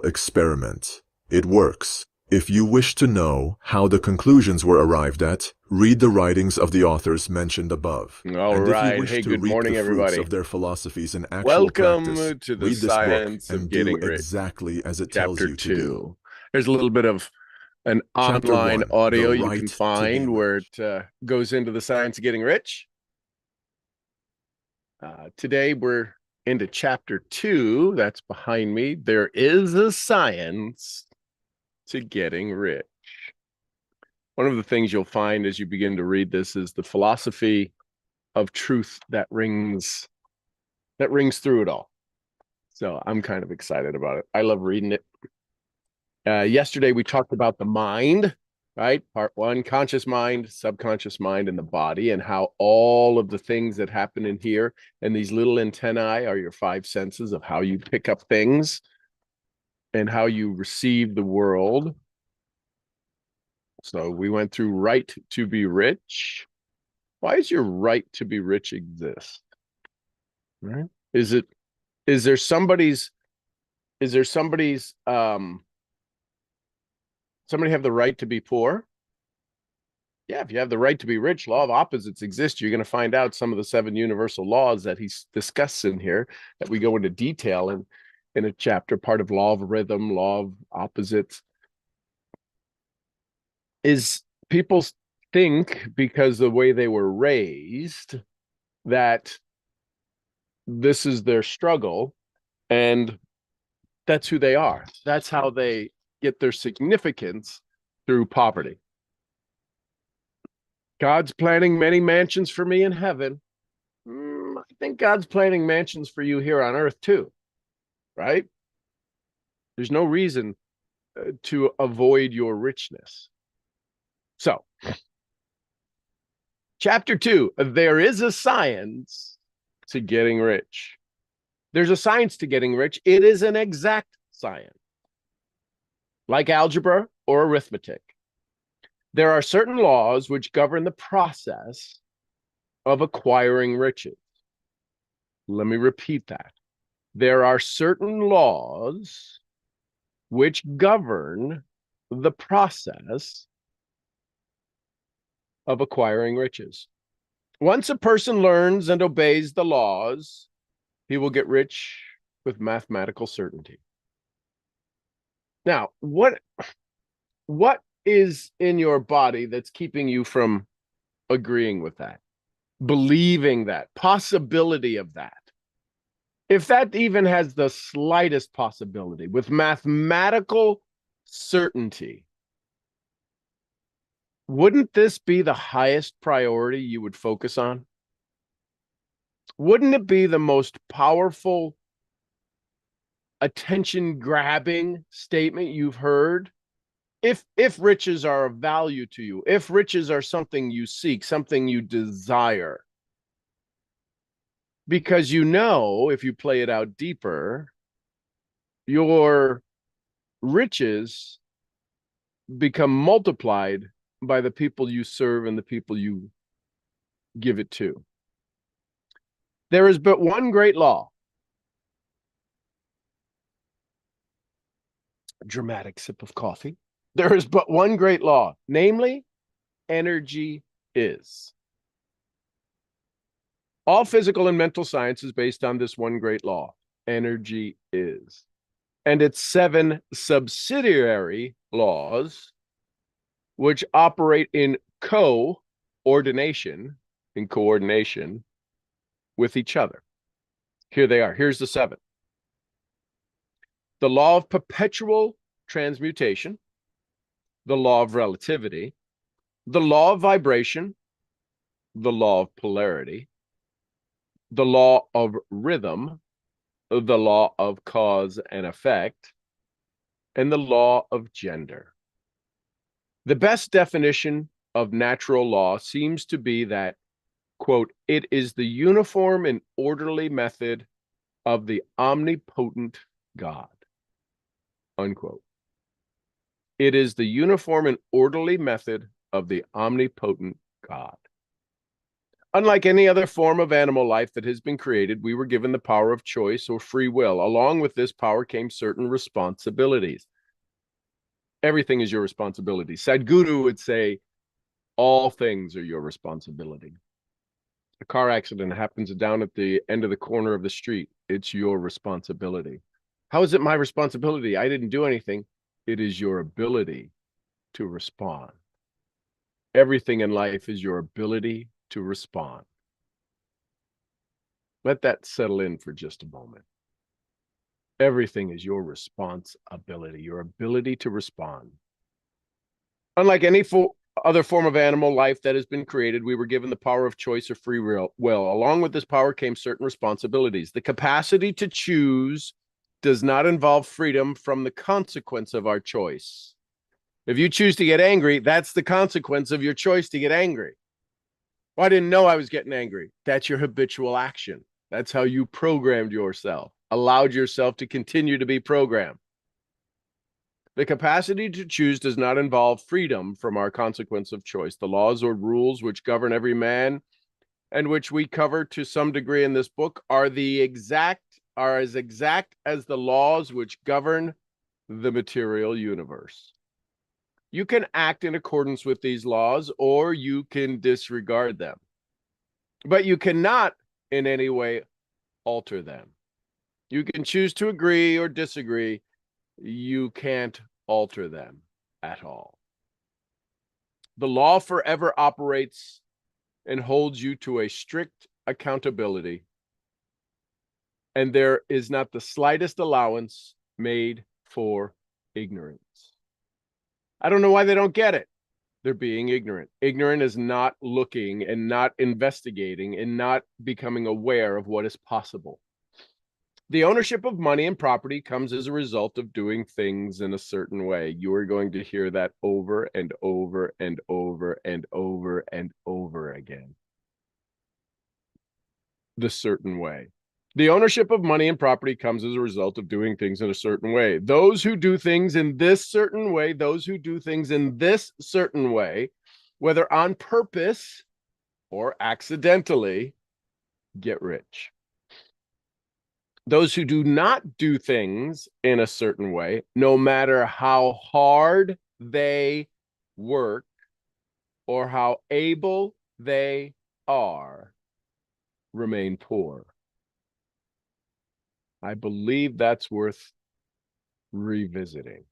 experiment. It works. If you wish to know how the conclusions were arrived at, read the writings of the authors mentioned above. All And if you right. wish Hey, to good reap the morning, fruits everybody. of their philosophies in actual practice, Welcome to the read this book Science of and do Getting Rich, exactly as it tells Chapter you to do. 2. There's a little bit of an Chapter online 1, The audio you Right can to Be find where Rich. it goes into the science of getting rich. Today, we're into Chapter 2. That's behind me. There is a science to getting rich. One of the things you'll find as you begin to read this is the philosophy of truth that rings through it all. So I'm kind of excited about it. I love reading it. Yesterday, we talked about the mind, right? Part 1, conscious mind, subconscious mind, and the body, and how all of the things that happen in here and these little antennae are your 5 senses of how you pick up things and how you receive the world. So we went through right to be rich. Why does your right to be rich exist? Right? Is there somebody's somebody have the right to be poor? Yeah, if you have the right to be rich, law of opposites exists. You're going to find out some of the 7 universal laws that he discusses in here that we go into detail in a chapter, part of law of rhythm, law of opposites. Is people think because the way they were raised that this is their struggle and that's who they are. That's how they get their significance, through poverty. God's planning many mansions for me in heaven. I think God's planning mansions for you here on earth too, right? There's no reason to avoid your richness. So, chapter 2, there is a science to getting rich. There's a science to getting rich. It is an exact science, like algebra or arithmetic. There are certain laws which govern the process of acquiring riches. Let me repeat that. There are certain laws which govern the process of acquiring riches. Once a person learns and obeys the laws, he will get rich with mathematical certainty. Now, what is in your body that's keeping you from agreeing with that, believing that, possibility of that? If that even has the slightest possibility, with mathematical certainty, wouldn't this be the highest priority you would focus on? Wouldn't it be the most powerful, attention-grabbing statement you've heard? If riches are of value to you, if riches are something you seek, something you desire, because you know, if you play it out deeper, your riches become multiplied by the people you serve and the people you give it to. There is but one great law. A dramatic sip of coffee. There is but one great law, namely, energy is. All physical and mental science is based on this one great law. Energy is. And its 7 subsidiary laws, which operate in coordination with each other. Here they are. Here's the 7. The law of perpetual transmutation, the law of relativity, the law of vibration, the law of polarity, the law of rhythm, the law of cause and effect, and the law of gender. The best definition of natural law seems to be that, quote, it is the uniform and orderly method of the omnipotent God, unquote. It is the uniform and orderly method of the omnipotent God. Unlike any other form of animal life that has been created, we were given the power of choice or free will. Along with this power came certain responsibilities. Everything is your responsibility. Sadhguru would say, all things are your responsibility. A car accident happens down at the end of the corner of the street. It's your responsibility. How is it my responsibility? I didn't do anything. It is your ability to respond. Everything in life is your ability to respond. Let that settle in for just a moment. Everything is your responsibility, your ability to respond. Unlike any other form of animal life that has been created, we were given the power of choice or free will. Along with this power came certain responsibilities. The capacity to choose does not involve freedom from the consequence of our choice. If you choose to get angry, that's the consequence of your choice to get angry. Well, I didn't know I was getting angry. That's your habitual action. That's how you programmed yourself, allowed yourself to continue to be programmed. The capacity to choose does not involve freedom from our consequence of choice. The laws or rules which govern every man and which we cover to some degree in this book are as exact as the laws which govern the material universe. You can act in accordance with these laws or you can disregard them, but you cannot in any way alter them. You can choose to agree or disagree. You can't alter them at all. The law forever operates and holds you to a strict accountability, and there is not the slightest allowance made for ignorance. I don't know why they don't get it. They're being ignorant. Ignorant is not looking and not investigating and not becoming aware of what is possible. The ownership of money and property comes as a result of doing things in a certain way. You are going to hear that over and over and over and over and over again. The certain way. The ownership of money and property comes as a result of doing things in a certain way. Those who do things in this certain way, whether on purpose or accidentally, get rich. Those who do not do things in a certain way, no matter how hard they work or how able they are, remain poor. I believe that's worth revisiting.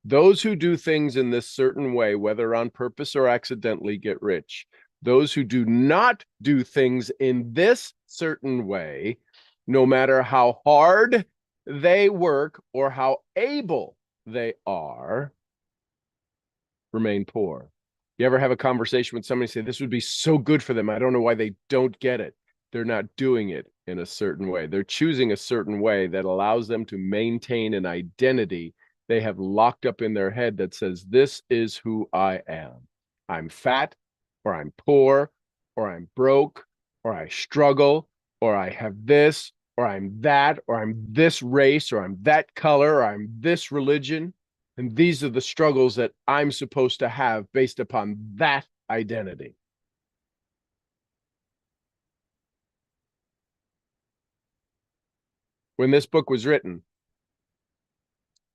Those who do things in this certain way, whether on purpose or accidentally, get rich. Those who do not do things in this certain way, no matter how hard they work or how able they are, remain poor. You ever have a conversation with somebody and say, this would be so good for them. I don't know why they don't get it. They're not doing it in a certain way. They're choosing a certain way that allows them to maintain an identity they have locked up in their head that says, this is who I am. I'm fat, or I'm poor, or I'm broke, or I struggle, or I have this, or I'm that, or I'm this race, or I'm that color, or I'm this religion. And these are the struggles that I'm supposed to have based upon that identity. When this book was written,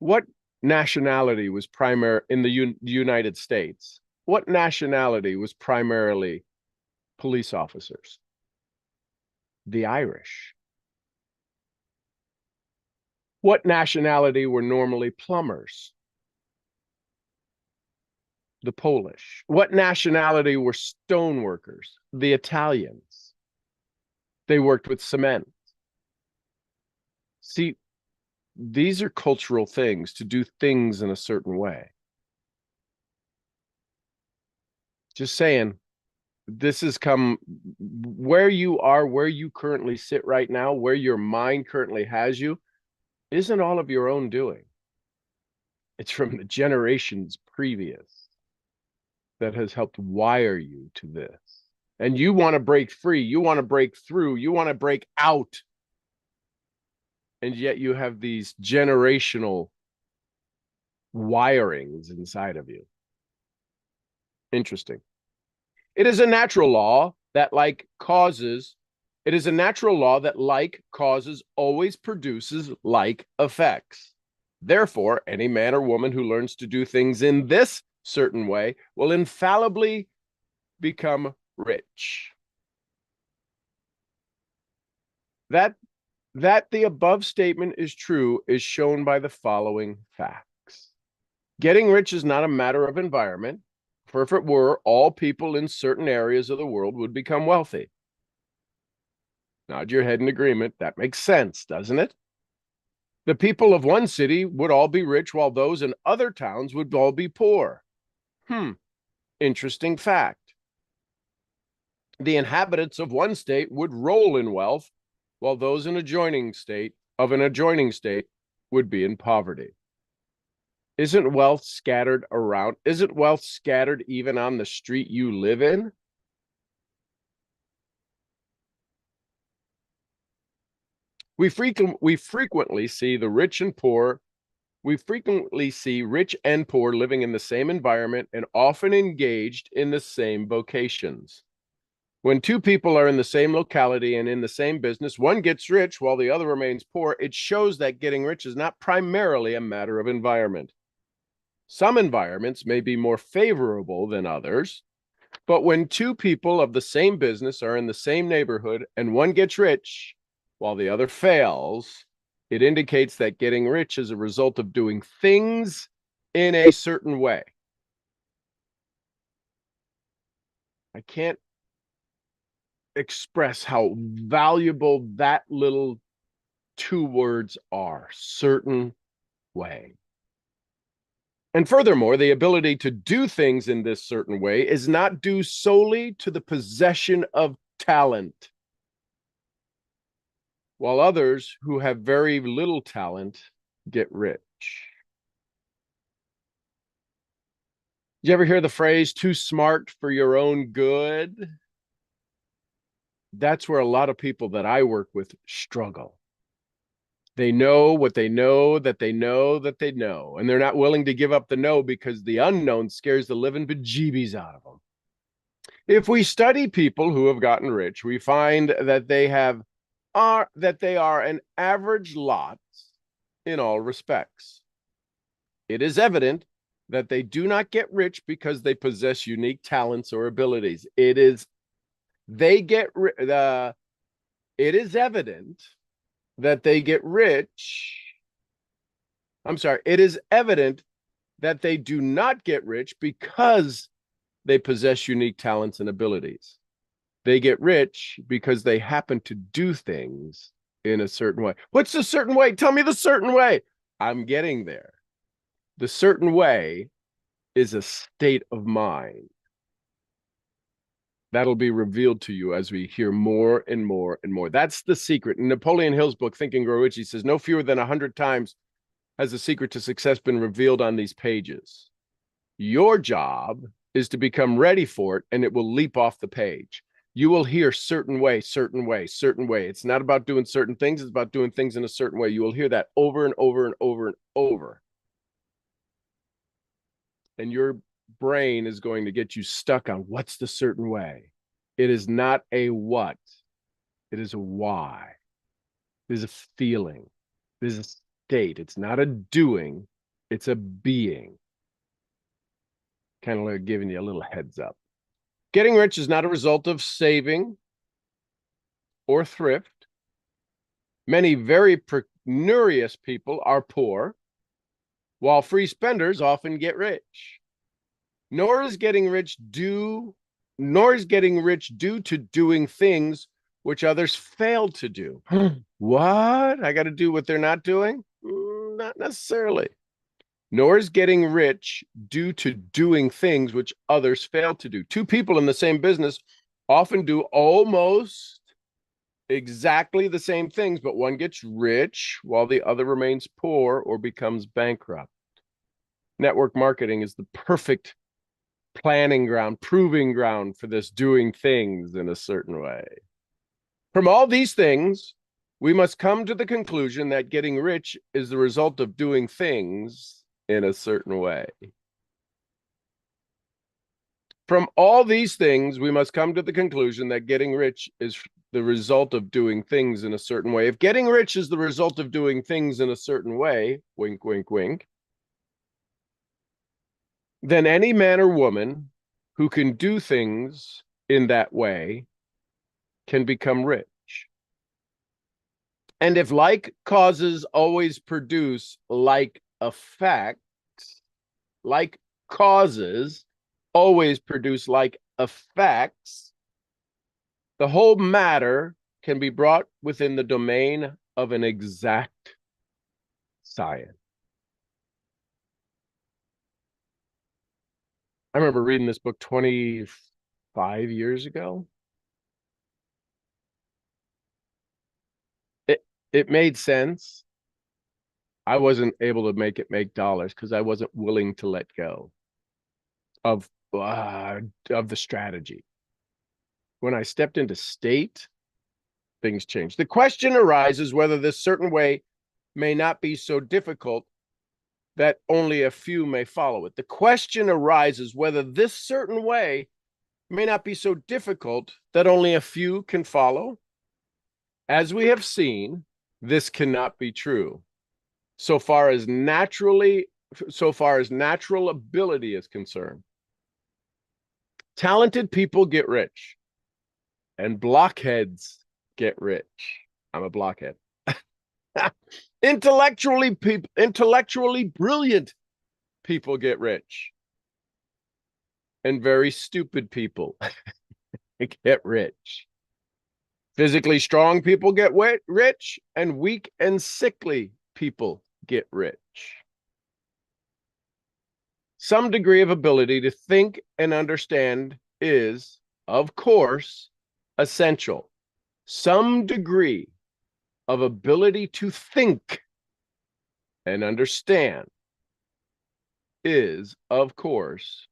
what nationality was primary in the United States? What nationality was primarily police officers? The Irish. What nationality were normally plumbers? The Polish. What nationality were stone workers? The Italians. They worked with cement. See, these are cultural things, to do things in a certain way. Just saying, this has come where you are, where you currently sit right now, where your mind currently has you, isn't all of your own doing. It's from the generations previous that has helped wire you to this. And you want to break free, you want to break through, you want to break out. And yet you have these generational wirings inside of you. Interesting. It is a natural law that like causes, it is a natural law that like causes always produces like effects. Therefore, any man or woman who learns to do things in this certain way will infallibly become rich. That the above statement is true is shown by the following facts. Getting rich is not a matter of environment, for if it were, all people in certain areas of the world would become wealthy. Nod your head in agreement. That makes sense, doesn't it? The people of one city would all be rich, while those in other towns would all be poor. Interesting fact. The inhabitants of one state would roll in wealth, while those in an adjoining state would be in poverty. Isn't wealth scattered around? Isn't wealth scattered even on the street you live in? We frequently see the rich and poor. We frequently see rich and poor living in the same environment and often engaged in the same vocations. When two people are in the same locality and in the same business, one gets rich while the other remains poor. It shows that getting rich is not primarily a matter of environment. Some environments may be more favorable than others, but when two people of the same business are in the same neighborhood and one gets rich while the other fails, it indicates that getting rich is a result of doing things in a certain way. I can't express how valuable that little two words are, certain way. And furthermore, the ability to do things in this certain way is not due solely to the possession of talent, while others who have very little talent get rich. Did you ever hear the phrase, too smart for your own good? That's where a lot of people that I work with struggle. They know what they know that they know that they know, and they're not willing to give up the know because the unknown scares the living bejeebies out of them. If we study people who have gotten rich, we find that they are an average lot in all respects. It is evident that they do not get rich because they possess unique talents or abilities. It is evident that they get rich. It is evident that they do not get rich because they possess unique talents and abilities. They get rich because they happen to do things in a certain way. What's the certain way? Tell me the certain way. I'm getting there. The certain way is a state of mind. That'll be revealed to you as we hear more and more and more. That's the secret. In Napoleon Hill's book, Think and Grow Rich, he says, no fewer than 100 times has the secret to success been revealed on these pages. Your job is to become ready for it, and it will leap off the page. You will hear certain way, certain way, certain way. It's not about doing certain things. It's about doing things in a certain way. You will hear that over and over and over and over. And your brain is going to get you stuck on what's the certain way. It is not a what. It is a why. It is a feeling. It is a state. It's not a doing. It's a being. Kind of like giving you a little heads up. Getting rich is not a result of saving or thrift. Many very penurious people are poor, while free spenders often get rich. Nor is getting rich due to doing things which others fail to do. What? I got to do what they're not doing? Not necessarily. Nor is getting rich due to doing things which others fail to do. Two people in the same business often do almost exactly the same things, but one gets rich while the other remains poor or becomes bankrupt. Network marketing is the perfect planning ground, proving ground for this doing things in a certain way. From all these things, we must come to the conclusion that getting rich is the result of doing things in a certain way. From all these things, we must come to the conclusion that getting rich is the result of doing things in a certain way. If getting rich is the result of doing things in a certain way, wink, wink, wink, then any man or woman who can do things in that way can become rich. And if like causes always produce like effects, like causes always produce like effects, the whole matter can be brought within the domain of an exact science. I remember reading this book 25 years ago. It made sense. I wasn't able to make it make dollars because I wasn't willing to let go of the strategy. When I stepped into state, things changed. The question arises whether this certain way may not be so difficult that only a few may follow it. The question arises whether this certain way may not be so difficult that only a few can follow. As we have seen, this cannot be true. So far as natural ability is concerned. Talented people get rich, and blockheads get rich. I'm a blockhead. Intellectually brilliant people get rich, and very stupid people get rich. Physically strong people get rich, and weak and sickly people get rich. Some degree of ability to think and understand is, of course, essential. Some degree of ability to think and understand is, of course,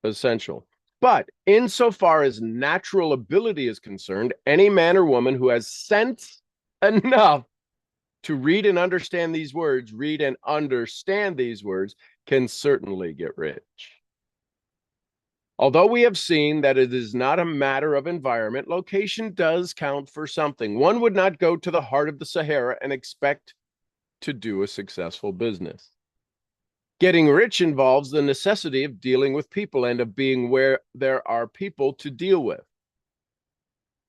essential. But insofar as natural ability is concerned, any man or woman who has sense enough to read and understand these words, can certainly get rich. Although we have seen that it is not a matter of environment, location does count for something. One would not go to the heart of the Sahara and expect to do a successful business. Getting rich involves the necessity of dealing with people and of being where there are people to deal with.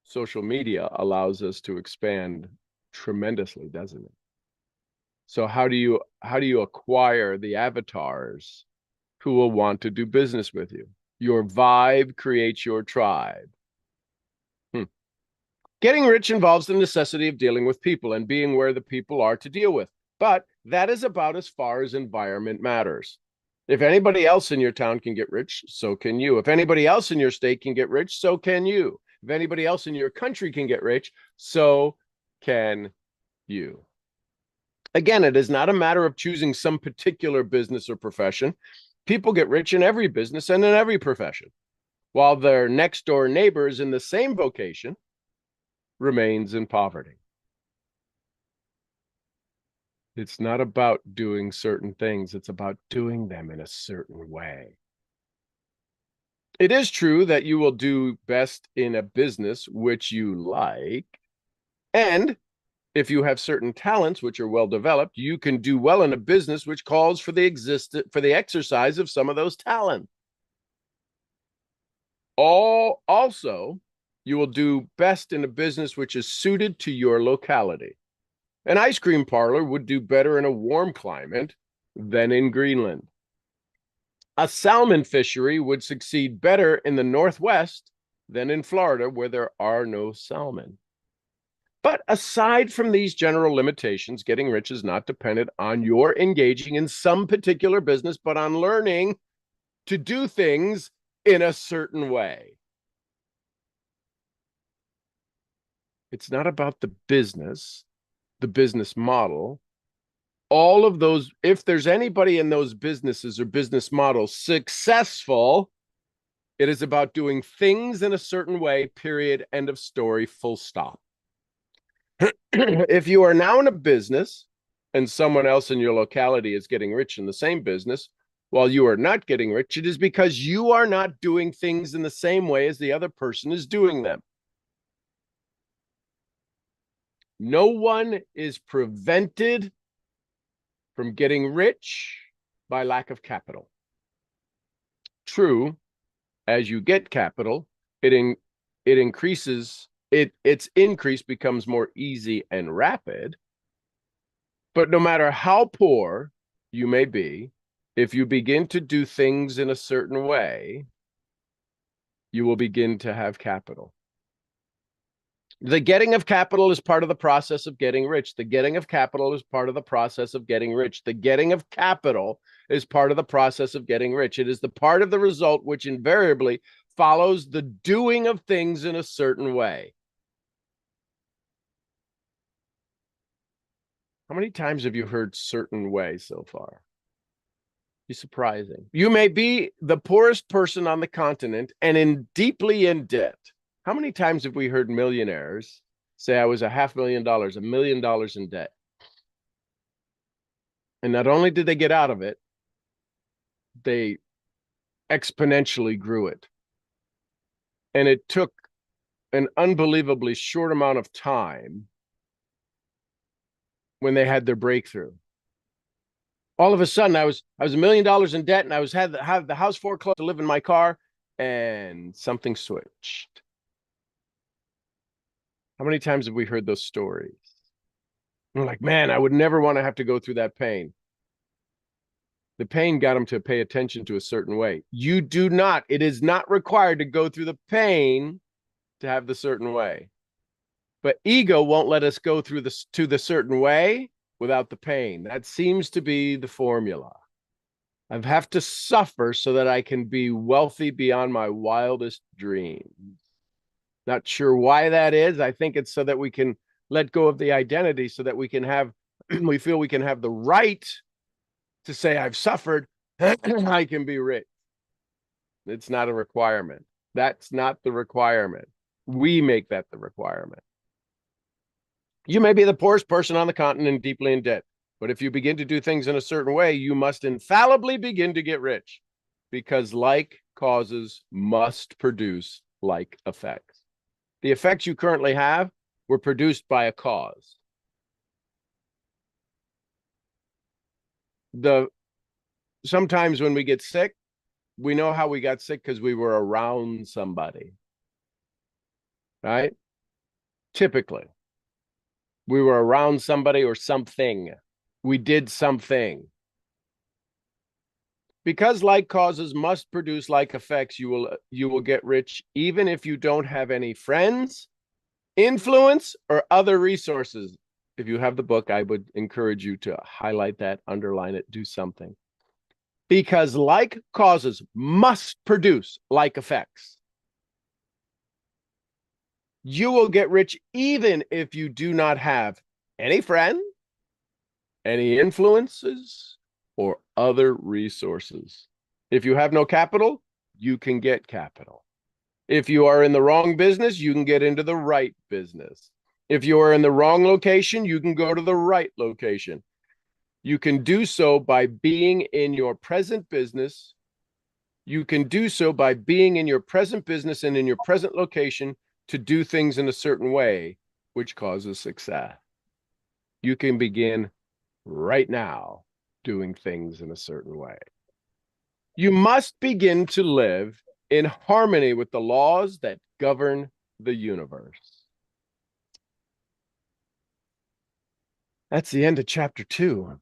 Social media allows us to expand tremendously, doesn't it? So how do you acquire the avatars who will want to do business with you? Your vibe creates your tribe. Getting rich involves the necessity of dealing with people and being where the people are to deal with. But that is about as far as environment matters. If anybody else in your town can get rich, so can you. If anybody else in your state can get rich, so can you. If anybody else in your country can get rich, so can you. Again, it is not a matter of choosing some particular business or profession. People get rich in every business and in every profession, while their next door neighbors in the same vocation remains in poverty. It's not about doing certain things. It's about doing them in a certain way. It is true that you will do best in a business which you like. And if you have certain talents which are well developed, you can do well in a business which calls for the exercise of some of those talents. Also, you will do best in a business which is suited to your locality. An ice cream parlor would do better in a warm climate than in Greenland. A salmon fishery would succeed better in the Northwest than in Florida, where there are no salmon. But aside from these general limitations, getting rich is not dependent on your engaging in some particular business, but on learning to do things in a certain way. It's not about the business model. All of those, if there's anybody in those businesses or business models successful, it is about doing things in a certain way, period, end of story, full stop. If you are now in a business and someone else in your locality is getting rich in the same business, while you are not getting rich, it is because you are not doing things in the same way as the other person is doing them. No one is prevented from getting rich by lack of capital. True, as you get capital, it increases, its increase becomes more easy and rapid. But no matter how poor you may be, if you begin to do things in a certain way, you will begin to have capital. The getting of capital is part of the process of getting rich. The getting of capital is part of the process of getting rich. The getting of capital is part of the process of getting rich. It is the part of the result which invariably follows the doing of things in a certain way. How many times have you heard certain way so far? Be surprising. You may be the poorest person on the continent and deeply in debt. How many times have we heard millionaires say I was $500,000, $1 million in debt? And not only did they get out of it, they exponentially grew it. And it took an unbelievably short amount of time when they had their breakthrough. All of a sudden, I was $1 million in debt, and I had the house foreclosed to live in my car, and something switched. How many times have we heard those stories? We're like, man, I would never want to have to go through that pain. The pain got them to pay attention to a certain way. You do not. It is not required to go through the pain to have the certain way. But ego won't let us go through the certain way without the pain. That seems to be the formula. I have to suffer so that I can be wealthy beyond my wildest dreams. Not sure why that is. I think it's so that we can let go of the identity, so that we can have, we feel we can have the right to say, I've suffered, I can be rich. It's not a requirement. That's not the requirement. We make that the requirement. You may be the poorest person on the continent, deeply in debt, but if you begin to do things in a certain way, you must infallibly begin to get rich, because like causes must produce like effects. The effects you currently have were produced by a cause. Sometimes when we get sick, we know how we got sick because we were around somebody, right? Typically, we were around somebody or something. We did something. Because like causes must produce like effects, you will get rich even if you don't have any friends, influence, or other resources. If you have the book, I would encourage you to highlight that, underline it, do something. Because like causes must produce like effects. You will get rich even if you do not have any friend, any influences, or other resources. If you have no capital, you can get capital. If you are in the wrong business, you can get into the right business. If you are in the wrong location, you can go to the right location. You can do so by being in your present business. You can do so by being in your present business and in your present location to do things in a certain way, which causes success. You can begin right now doing things in a certain way. You must begin to live in harmony with the laws that govern the universe. That's the end of chapter 2.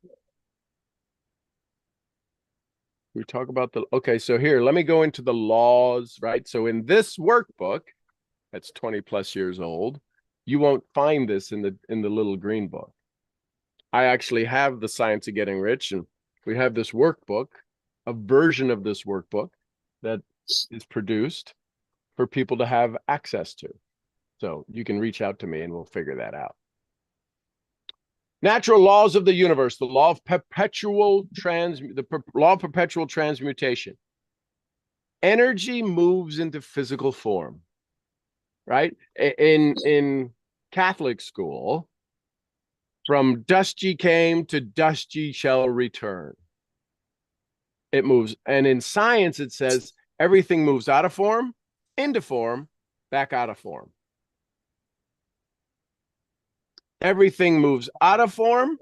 We talk about okay, so here, let me go into the laws, right? So in this workbook, that's 20 plus years old, you won't find this in the little green book. I actually have the Science of Getting Rich, and we have this workbook, a version of this workbook that is produced for people to have access to. So you can reach out to me and we'll figure that out. Natural laws of the universe, the law of perpetual transmutation. Energy moves into physical form, right? In Catholic school, from dust ye came, to dust ye shall return. It moves. And in science, it says everything moves out of form, into form, back out of form. Everything moves out of form,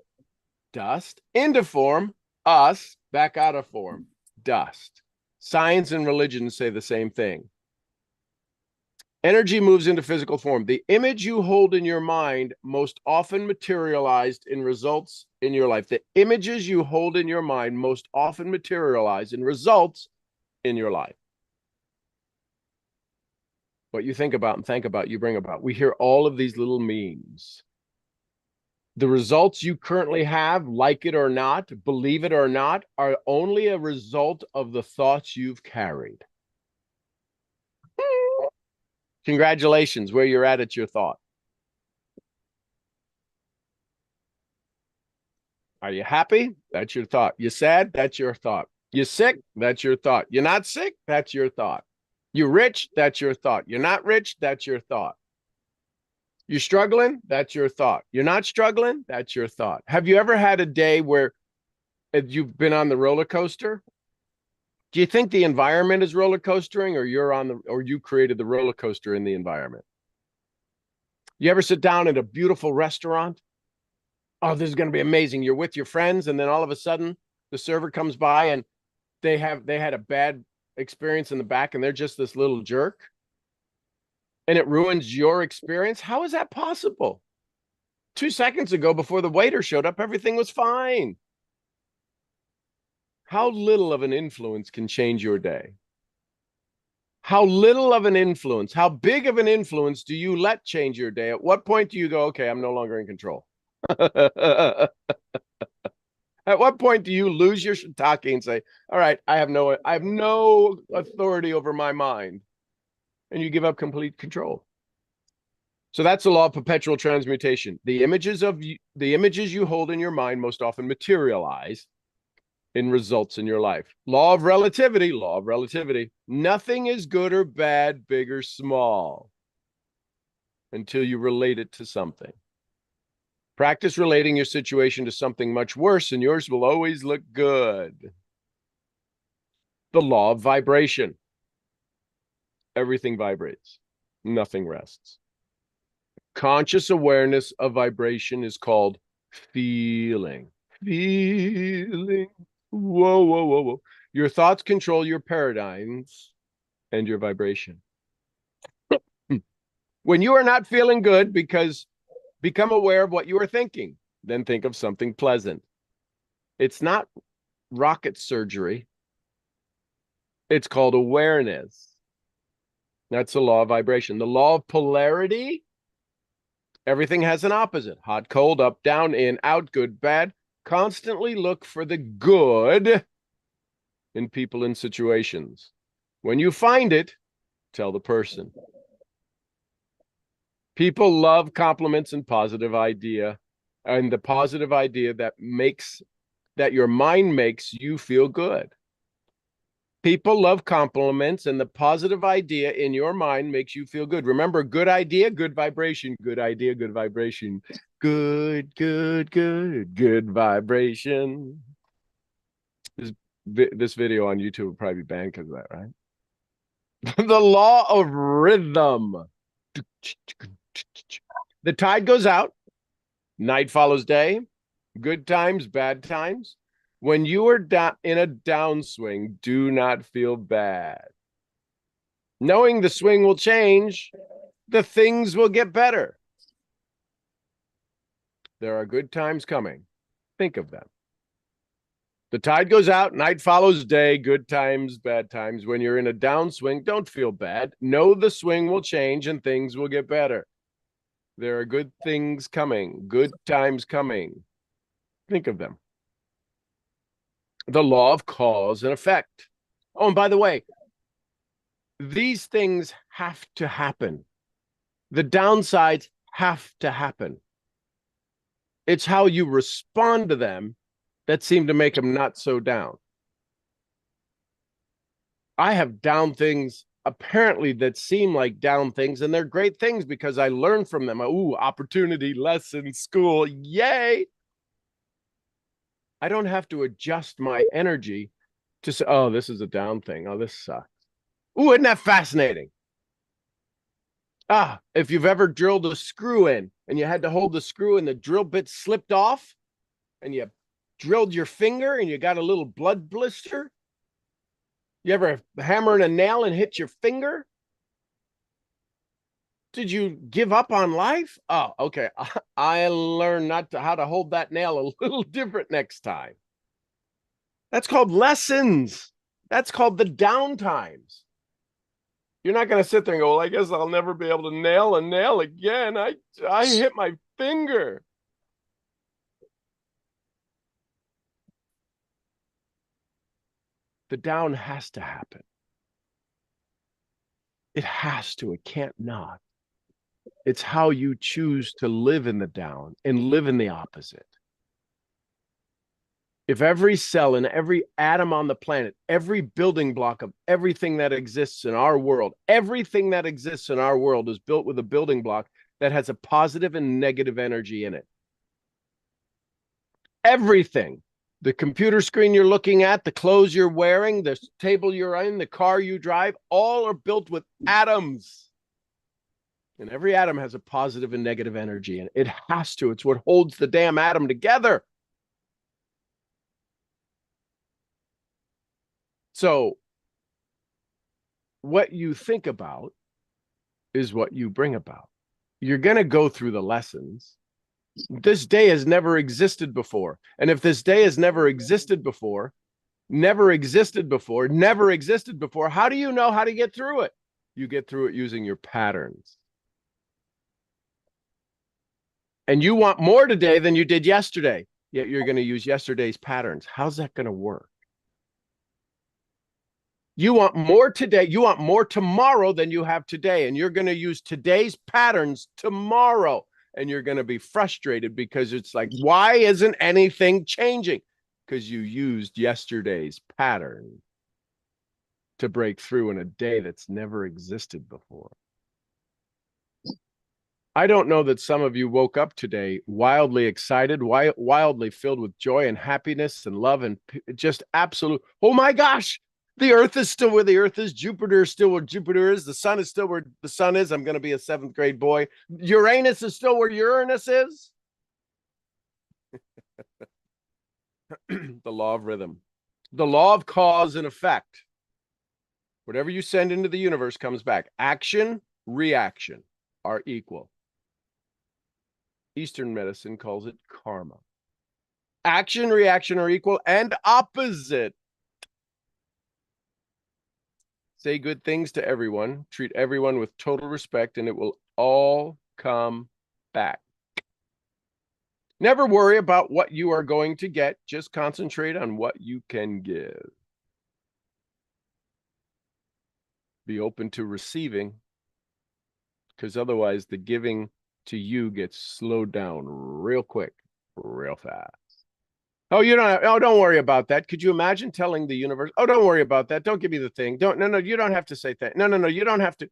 dust, into form, us, back out of form, dust. Science and religion say the same thing. Energy moves into physical form. The image you hold in your mind most often materialized in results in your life. The images you hold in your mind most often materialize in results in your life. What you think about and think about, you bring about. We hear all of these little memes. The results you currently have, like it or not, believe it or not, are only a result of the thoughts you've carried. Congratulations, where you're at, it's your thought. Are you happy? That's your thought. You sad? That's your thought. You sick? That's your thought. You're not sick? That's your thought. You rich? That's your thought. You're not rich? That's your thought. You're struggling? That's your thought. You're not struggling? That's your thought. Have you ever had a day where you've been on the roller coaster? Do you think the environment is roller coastering, or you created the roller coaster in the environment? You ever sit down at a beautiful restaurant? Oh, this is going to be amazing. You're with your friends, and then all of a sudden the server comes by and they had a bad experience in the back, and they're just this little jerk, and it ruins your experience. How is that possible? 2 seconds ago, before the waiter showed up, everything was fine. How little of an influence can change your day? How little of an influence, how big of an influence do you let change your day? At what point do you go, okay, I'm no longer in control? At what point do you lose your shiitake and say, all right, I have no authority over my mind, and you give up complete control? So that's the law of perpetual transmutation. The images you hold in your mind most often materialize in results in your life. Law of relativity. Nothing is good or bad, big or small, until you relate it to something. Practice relating your situation to something much worse, and yours will always look good. The law of vibration. Everything vibrates. Nothing rests. Conscious awareness of vibration is called feeling. Feeling. Whoa, whoa, whoa, whoa. Your thoughts control your paradigms and your vibration. When you are not feeling good, become aware of what you are thinking. Then think of something pleasant. It's not rocket surgery. It's called awareness. That's the law of vibration. The law of polarity. Everything has an opposite. Hot, cold, up, down, in, out, good, bad. Constantly look for the good in people and situations. When you find it, tell the person. People love compliments and positive idea, and the positive idea that your mind makes you feel good. People love compliments, and the positive idea in your mind makes you feel good. Remember, good idea, good vibration. Good idea, good vibration. Good vibration. This video on YouTube will probably be banned because of that, right? The law of rhythm. The tide goes out, night follows day, good times, bad times. When you are in a downswing, do not feel bad. Knowing the swing will change, the things will get better. There are good times coming. Think of them. The tide goes out, night follows day, good times, bad times. When you're in a downswing, don't feel bad. Know the swing will change and things will get better. There are good things coming, good times coming. Think of them. The law of cause and effect. Oh, and by the way, these things have to happen. The downsides have to happen. It's how you respond to them that seem to make them not so down. I have down things apparently that seem like down things, and they're great things because I learn from them. Ooh, opportunity, lesson, school, yay. I don't have to adjust my energy Just, oh, this is a down thing. Oh, this sucks. Ooh, isn't that fascinating? Ah, if you've ever drilled a screw in and you had to hold the screw and the drill bit slipped off and you drilled your finger and you got a little blood blister. You ever hammer in a nail and hit your finger? Did you give up on life? Oh, okay. I learned how to hold that nail a little different next time. That's called lessons. That's called the down times. You're not going to sit there and go, well, I guess I'll never be able to nail a nail again. I hit my finger. The down has to happen. It has to. It can't not. It's how you choose to live in the down and live in the opposite. If every cell and every atom on the planet, every building block of everything that exists in our world, everything that exists in our world is built with a building block that has a positive and negative energy in it. Everything. The computer screen you're looking at, the clothes you're wearing, the table you're in, the car you drive, all are built with atoms. And every atom has a positive and negative energy, and it has to. It's what holds the damn atom together. So what you think about is what you bring about. You're going to go through the lessons. This day has never existed before. And if this day has never existed before, never existed before, never existed before, how do you know how to get through it? You get through it using your patterns. And you want more today than you did yesterday, yet you're going to use yesterday's patterns. How's that going to work? You want more today, you want more tomorrow than you have today, and you're going to use today's patterns tomorrow, and you're going to be frustrated because it's like, why isn't anything changing? Because you used yesterday's pattern to break through in a day that's never existed before. I don't know that some of you woke up today wildly excited, wildly filled with joy and happiness and love and just absolute, oh my gosh, the earth is still where the earth is. Jupiter is still where Jupiter is. The sun is still where the sun is. I'm going to be a 7th grade boy. Uranus is still where Uranus is. The law of rhythm, the law of cause and effect. Whatever you send into the universe comes back. Action, reaction are equal. Eastern medicine calls it karma. Action, reaction are equal and opposite. Say good things to everyone, treat everyone with total respect, and it will all come back. Never worry about what you are going to get. Just concentrate on what you can give. Be open to receiving, because otherwise the giving to you gets slowed down real quick, real fast. Oh, don't worry about that. Could you imagine telling the universe, oh, don't worry about that. Don't give me the thing. No, you don't have to say that. No, you don't have to.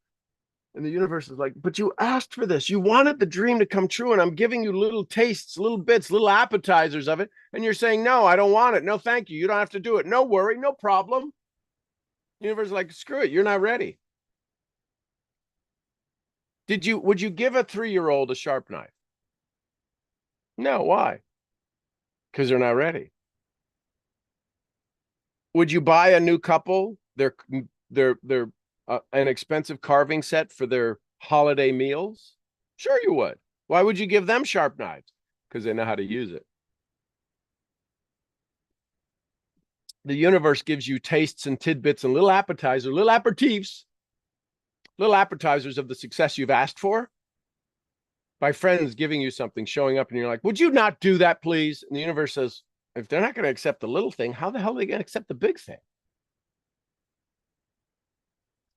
And the universe is like, but you asked for this. You wanted the dream to come true. And I'm giving you little tastes, little bits, little appetizers of it. And you're saying, no, I don't want it. No, thank you. You don't have to do it. No worry, no problem. The universe is like, screw it. You're not ready. Would you give a 3-year-old a sharp knife? No, why? Because they're not ready. Would you buy a new couple their an expensive carving set for their holiday meals? Sure you would. Why would you give them sharp knives? Because they know how to use it. The universe gives you tastes and tidbits and little appetizers, little aperitifs, little appetizers of the success you've asked for. By friends giving you something, showing up, and you're like, would you not do that, please? And the universe says, if they're not going to accept the little thing, how the hell are they going to accept the big thing?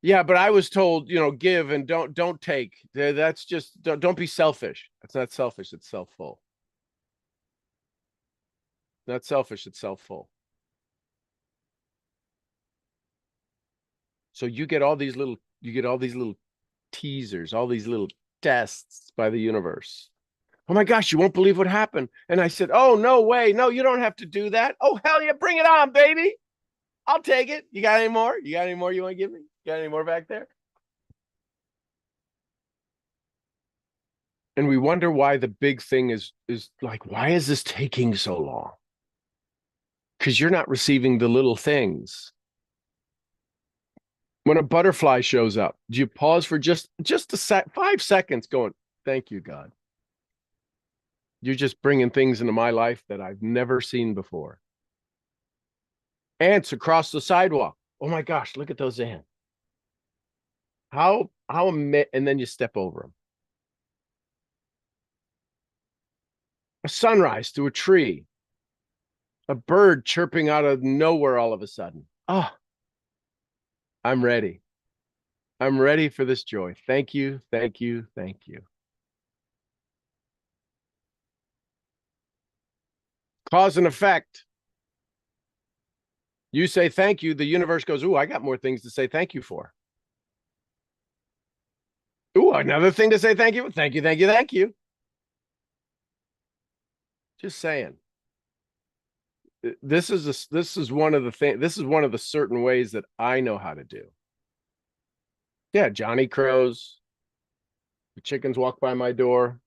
Yeah, but I was told, give and don't take. That's just, don't be selfish. That's not selfish. It's self-full. Not selfish. It's self-full. So you get all these little teasers, all these little tests by the universe. Oh my gosh, you won't believe what happened. And I said, oh, no way. No, you don't have to do that. Oh, hell yeah, bring it on, baby. I'll take it. You got any more? You got any more you want to give me? You got any more back there? And we wonder why the big thing is like, why is this taking so long? Because you're not receiving the little things. When a butterfly shows up, do you pause for just 5 seconds going, thank you, God. You're just bringing things into my life that I've never seen before. Ants across the sidewalk. Oh my gosh, look at those ants. And then you step over them. A sunrise through a tree. A bird chirping out of nowhere all of a sudden. Oh, I'm ready. I'm ready for this joy. Thank you, thank you, thank you. Cause and effect. You say thank you, the universe goes, ooh, I got more things to say thank you for. Ooh, another thing to say thank you. Thank you, thank you, thank you. Just saying. This is one of the certain ways that I know how to do. Yeah, Johnny crows. The chickens walk by my door.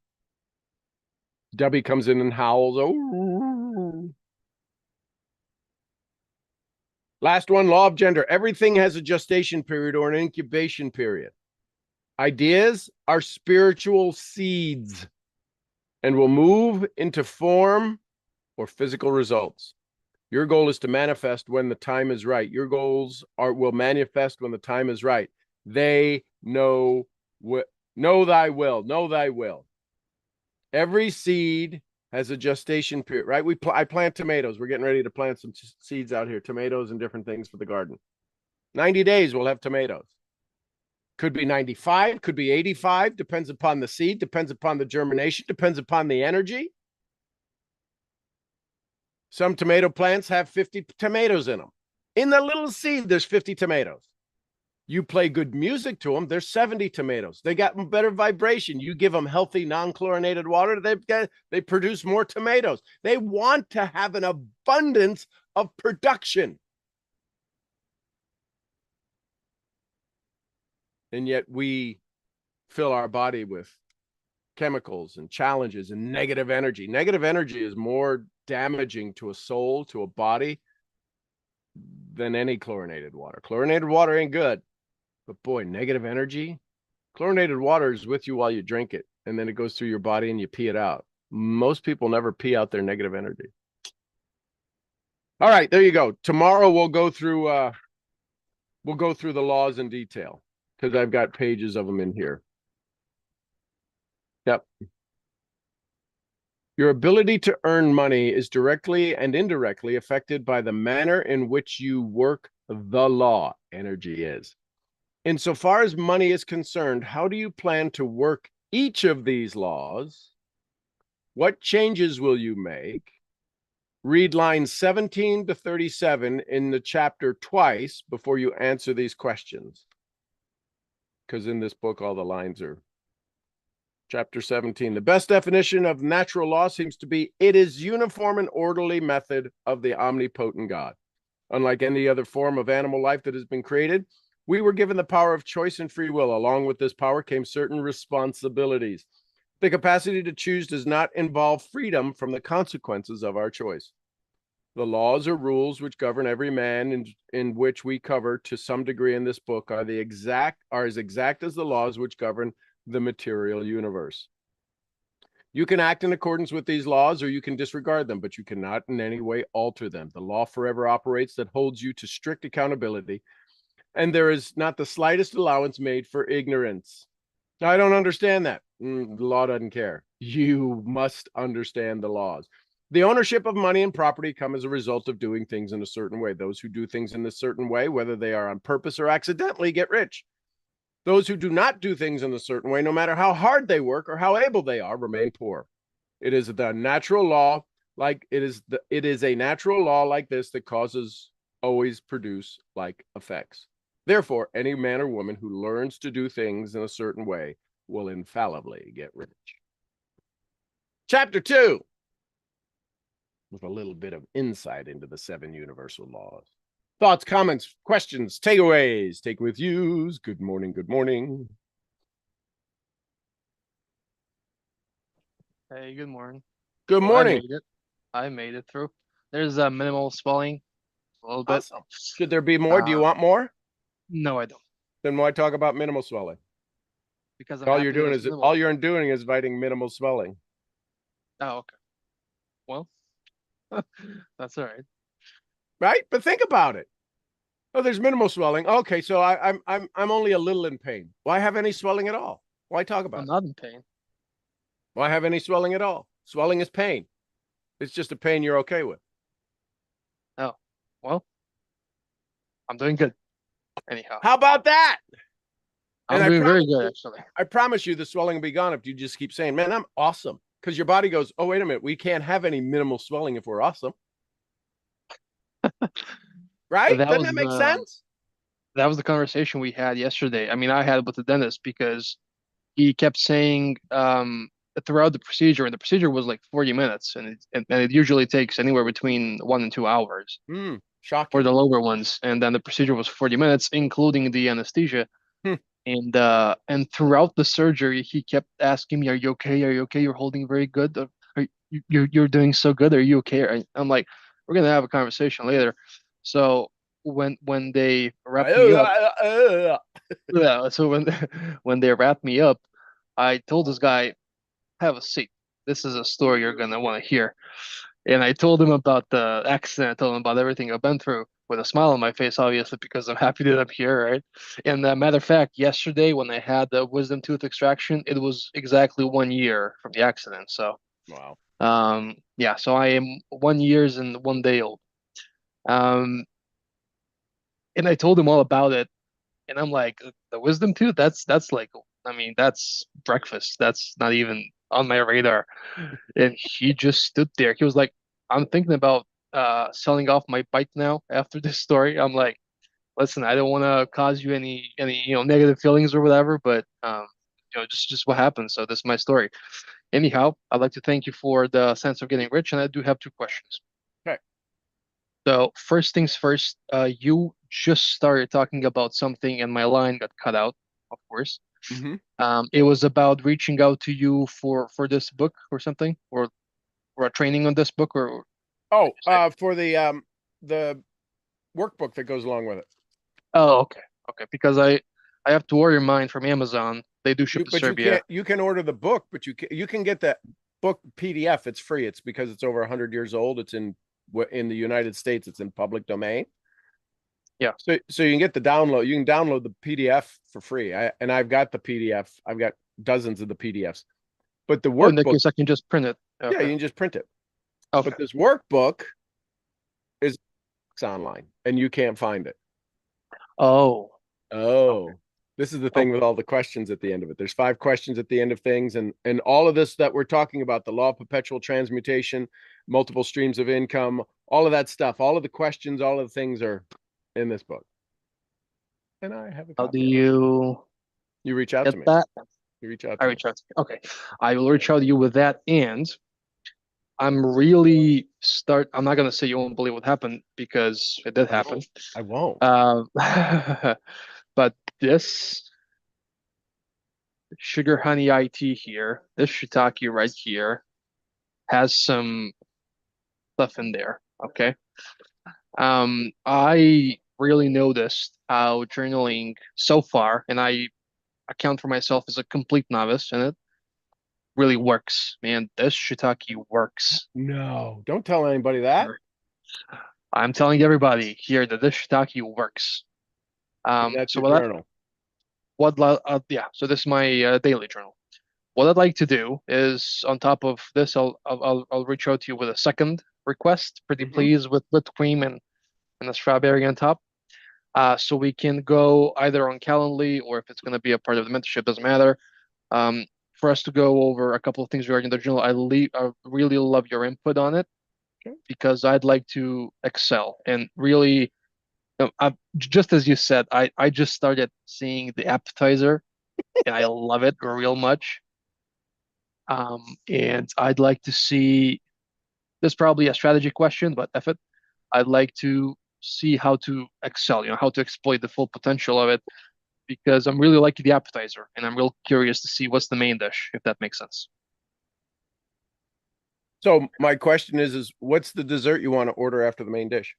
Debbie comes in and howls. Oh. Last one, law of gender. Everything has a gestation period or an incubation period. Ideas are spiritual seeds and will move into form or physical results. Your goal is to manifest when the time is right. Your goals will manifest when the time is right. They know thy will. Know thy will. Every seed has a gestation period, right? I plant tomatoes. We're getting ready to plant some seeds out here, tomatoes and different things for the garden. 90 days, we'll have tomatoes. Could be 95, could be 85, depends upon the seed, depends upon the germination, depends upon the energy. Some tomato plants have 50 tomatoes in them. In the little seed, there's 50 tomatoes. You play good music to them, there's 70 tomatoes. They got better vibration. You give them healthy, non-chlorinated water, they produce more tomatoes. They want to have an abundance of production. And yet we fill our body with chemicals and challenges and negative energy. Negative energy is more damaging to a soul, to a body, than any chlorinated water. Chlorinated water ain't good, but boy, negative energy. Chlorinated water is with you while you drink it, and then it goes through your body and you pee it out. Most people never pee out their negative energy. All right, there you go. Tomorrow we'll go through the laws in detail because I've got pages of them in here. Yep. Your ability to earn money is directly and indirectly affected by the manner in which you work the law. Energy is. Insofar as money is concerned, how do you plan to work each of these laws? What changes will you make? Read lines 17 to 37 in the chapter twice before you answer these questions. Because in this book, all the lines are chapter 17. The best definition of natural law seems to be it is uniform and orderly method of the omnipotent God. Unlike any other form of animal life that has been created, we were given the power of choice and free will. Along with this power came certain responsibilities. The capacity to choose does not involve freedom from the consequences of our choice. The laws or rules which govern every man in which we cover to some degree in this book are as exact as the laws which govern the material universe. You can act in accordance with these laws or you can disregard them, but you cannot in any way alter them. The law forever operates that holds you to strict accountability, and there is not the slightest allowance made for ignorance. I don't understand that. The law doesn't care. You must understand the laws. The ownership of money and property come as a result of doing things in a certain way. Those who do things in a certain way, whether they are on purpose or accidentally, get rich. Those who do not do things in a certain way, no matter how hard they work or how able they are, remain poor. It is the natural law, it is a natural law like this that causes always produce like effects. Therefore, any man or woman who learns to do things in a certain way will infallibly get rich. Chapter 2, with a little bit of insight into the 7 universal laws. Thoughts, comments, questions, takeaways, take with yous. Good morning. Good morning. Hey, good morning. Good Well, I morning. made it. I made it through. There's a minimal swelling, a little bit. Awesome. Should there be more? Do you Uh, want more? no, I don't, Then why talk about minimal swelling? because I'm happy that it's All minimal. you're doing is fighting minimal swelling, Oh, okay. Well, that's all right. right? But think about it. Oh, there's minimal swelling. Okay, so I'm only a little in pain. Why have any swelling at all? Why talk I'm about it? not in pain. Why have any swelling at all? Swelling is pain. It's just a pain you're okay with. Oh, well, I'm doing good. Anyhow, How about that? And I'm doing very good, actually. I promise you the swelling will be gone if you just keep saying, man, I'm awesome. Because your body goes, oh, wait a minute. We can't have any minimal swelling if we're awesome. Right? That Doesn't was that make the sense? that was the conversation we had yesterday. I mean, I had with the dentist because he kept saying throughout the procedure, and the procedure was like 40 minutes, and it usually takes anywhere between 1 and 2 hours for Shocking. the lower ones, and then the procedure was 40 minutes, including the anesthesia. Hmm. And throughout the surgery, he kept asking me, "Are you okay? Are you okay? You're holding very good. Are you're doing so good. Are you okay?" I'm like, "We're gonna have a conversation later." So when they wrapped me up, yeah. So when when they wrapped me up, I told this guy, "Have a seat. This is a story you're gonna want to hear." And I told him about the accident. I told him about everything I've been through with a smile on my face, obviously, because I'm happy that I'm here, right? And matter of fact, yesterday when I had the wisdom tooth extraction, it was exactly 1 year from the accident. So, Wow. yeah, so I am 1 years and 1 day old. Um, and I told him all about it, and I'm like, the wisdom tooth, that's like, I mean, that's breakfast. That's not even on my radar. And he just stood there. He was like, I'm thinking about selling off my bike now after this story. I'm like, listen, I don't want to cause you any negative feelings or whatever, but just what happened. So this is my story. Anyhow, I'd like to thank you for the sense of getting rich, and I do have two questions. Okay. So first things first, you just started talking about something, and my line got cut out, of course. Mm-hmm. It was about reaching out to you for this book or something, or a training on this book, or Oh, for the workbook that goes along with it. oh, okay, okay, because I have to order mine from Amazon. They do ship to But you Serbia. can't. You can order the book, but you can get that book PDF. It's free. It's because it's over 100 years old. It's in the United States. It's in public domain. Yeah. So you can get the download. You can download the PDF for free. I've got the PDF. I've got dozens of the PDFs. But the Oh, in that workbook, case, I can just print it. yeah, you Okay. can just print it. Okay. But this workbook is online, and you can't find it. Oh. Okay. Oh, this is the thing Okay. with all the questions at the end of it. There's 5 questions at the end of things, and all of this that we're talking about, the law of perpetual transmutation, multiple streams of income, all of that stuff, all of the questions, all of the things are in this book. And I have a How do copy of it. you You reach out get to me. that? You reach out I to me. reach out to you. Okay. I will reach out to you with that, and I'm not gonna say you won't believe what happened because it did I happen. won't. I won't. Uh, but this sugar honey IT here, this shiitake right here, has some stuff in there. Okay. I really noticed how journaling so far, and I account for myself as a complete novice in it, really works. Man, this shiitake works. No, don't tell anybody that. I'm telling everybody here that this shiitake works. And that's So your journal. yeah, so this is my daily journal. What I'd like to do is, on top of this, I'll reach out to you with a second request, pretty Mm-hmm. please, with whipped cream and a strawberry on top. So we can go either on Calendly, or if it's going to be a part of the mentorship, doesn't matter. For us to go over a couple of things regarding the journal, I really love your input on it Okay. because I'd like to excel and really, just as you said, I just started seeing the appetizer and I love it real much. And I'd like to see, there's probably a strategy question, but F it. I'd like to see how to excel, how to exploit the full potential of it, because I'm really liking the appetizer and I'm real curious to see what's the main dish, if that makes sense. So my question is what's the dessert you want to order after the main dish?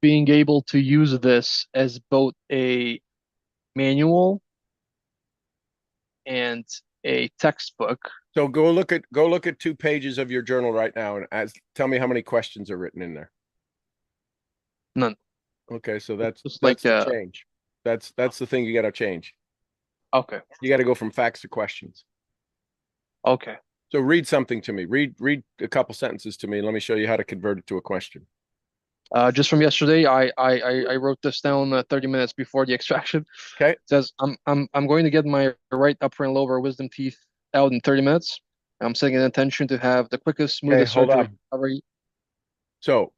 Being able to use this as both a manual and a textbook. So go look at 2 pages of your journal right now and tell me how many questions are written in there. None. Okay, so Just that's like the change. That's the thing you got to change. Okay. You got to go from facts to questions. Okay. So read something to me. Read a couple sentences to me. And let me show you how to convert it to a question. Just from yesterday, I wrote this down 30 minutes before the extraction. Okay. It says I'm going to get my right upper and lower wisdom teeth out in 30 minutes. I'm setting an intention to have the quickest, Okay, smoothest hold surgery on. recovery. So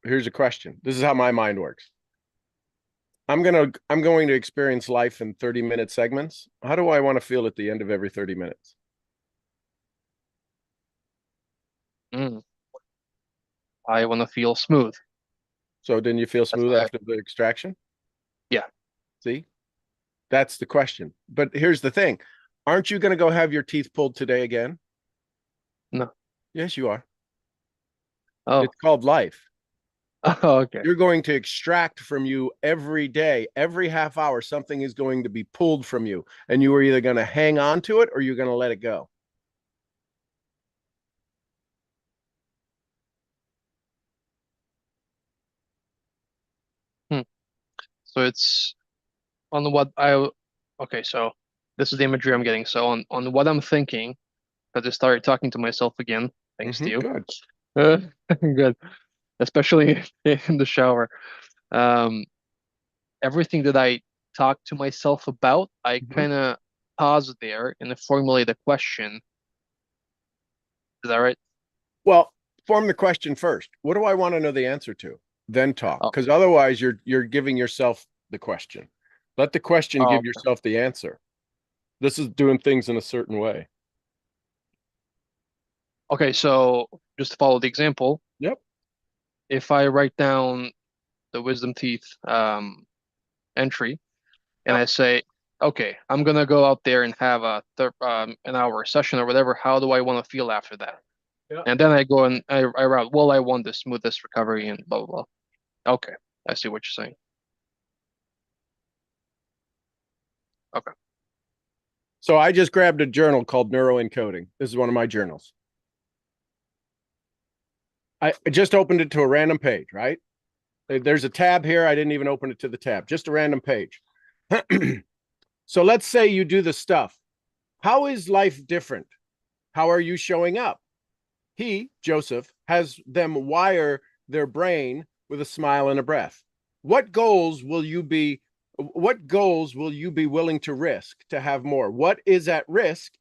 here's a question. This is how my mind works. I'm going to experience life in 30-minute segments. How do I want to feel at the end of every 30 minutes? Mm. I want to feel smooth. So didn't you feel smooth after the extraction? Yeah. See? That's the question. But here's the thing. Aren't you going to go have your teeth pulled today again? No. Yes, you are. Oh. It's called life. Oh, okay. You're going to extract from you every day, every half hour, something is going to be pulled from you. And you are either going to hang on to it or you're going to let it go. Hmm. So it's on what okay, so this is the imagery I'm getting. So on what I'm thinking, because I started talking to myself again, thanks to you. Good. Good. Especially in the shower. Um, Everything that I talk to myself about, I kind of pause there and formulate a question. Is that right? Well, form the question first. What do I want to know the answer to? Then talk. Oh, Because otherwise you're giving yourself the question. Let the question oh, give yourself the answer. This is doing things in a certain way. okay. So just to follow the example, Yep. if I write down the wisdom teeth entry and I say, okay, I'm gonna go out there and have an hour session or whatever. How do I want to feel after that? Yeah. And then I go and I write, well, I want the smoothest recovery and blah blah blah. Okay, I see what you're saying. Okay. So I just grabbed a journal called Neuroencoding. This is one of my journals. I just opened it to a random page, right? There's a tab here. I didn't even open it to the tab, just a random page. So let's say you do the stuff. How is life different? How are you showing up? He, Joseph, has them wire their brain with a smile and a breath. What goals will you be willing to risk to have more? What is at risk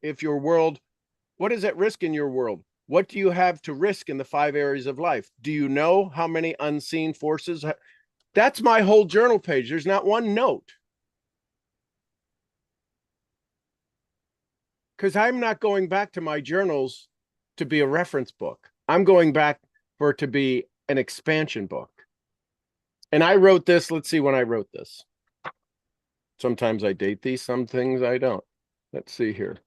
what is at risk in your world? What do you have to risk in the 5 areas of life? Do you know how many unseen forces? That's my whole journal page. There's not one note. Because I'm not going back to my journals to be a reference book. I'm going back for it to be an expansion book. And I wrote this. Let's see when I wrote this. Sometimes I date these, some things I don't. Let's see here.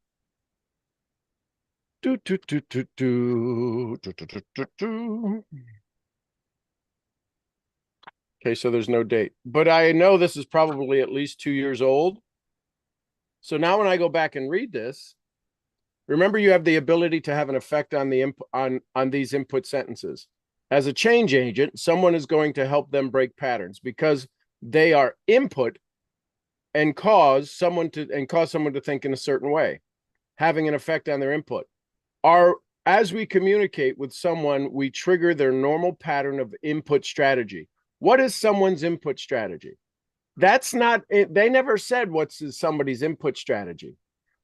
Do, do, do, do, do, do, do, do, do. Okay, so there's no date. But I know this is probably at least 2 years old. So now when I go back and read this, remember you have the ability to have an effect on the on these input sentences. As a change agent, someone is going to help them break patterns because they are input and cause someone to think in a certain way, having an effect on their input. As we communicate with someone, we trigger their normal pattern of input strategy. What is someone's input strategy? That's not it. They never said what's somebody's input strategy.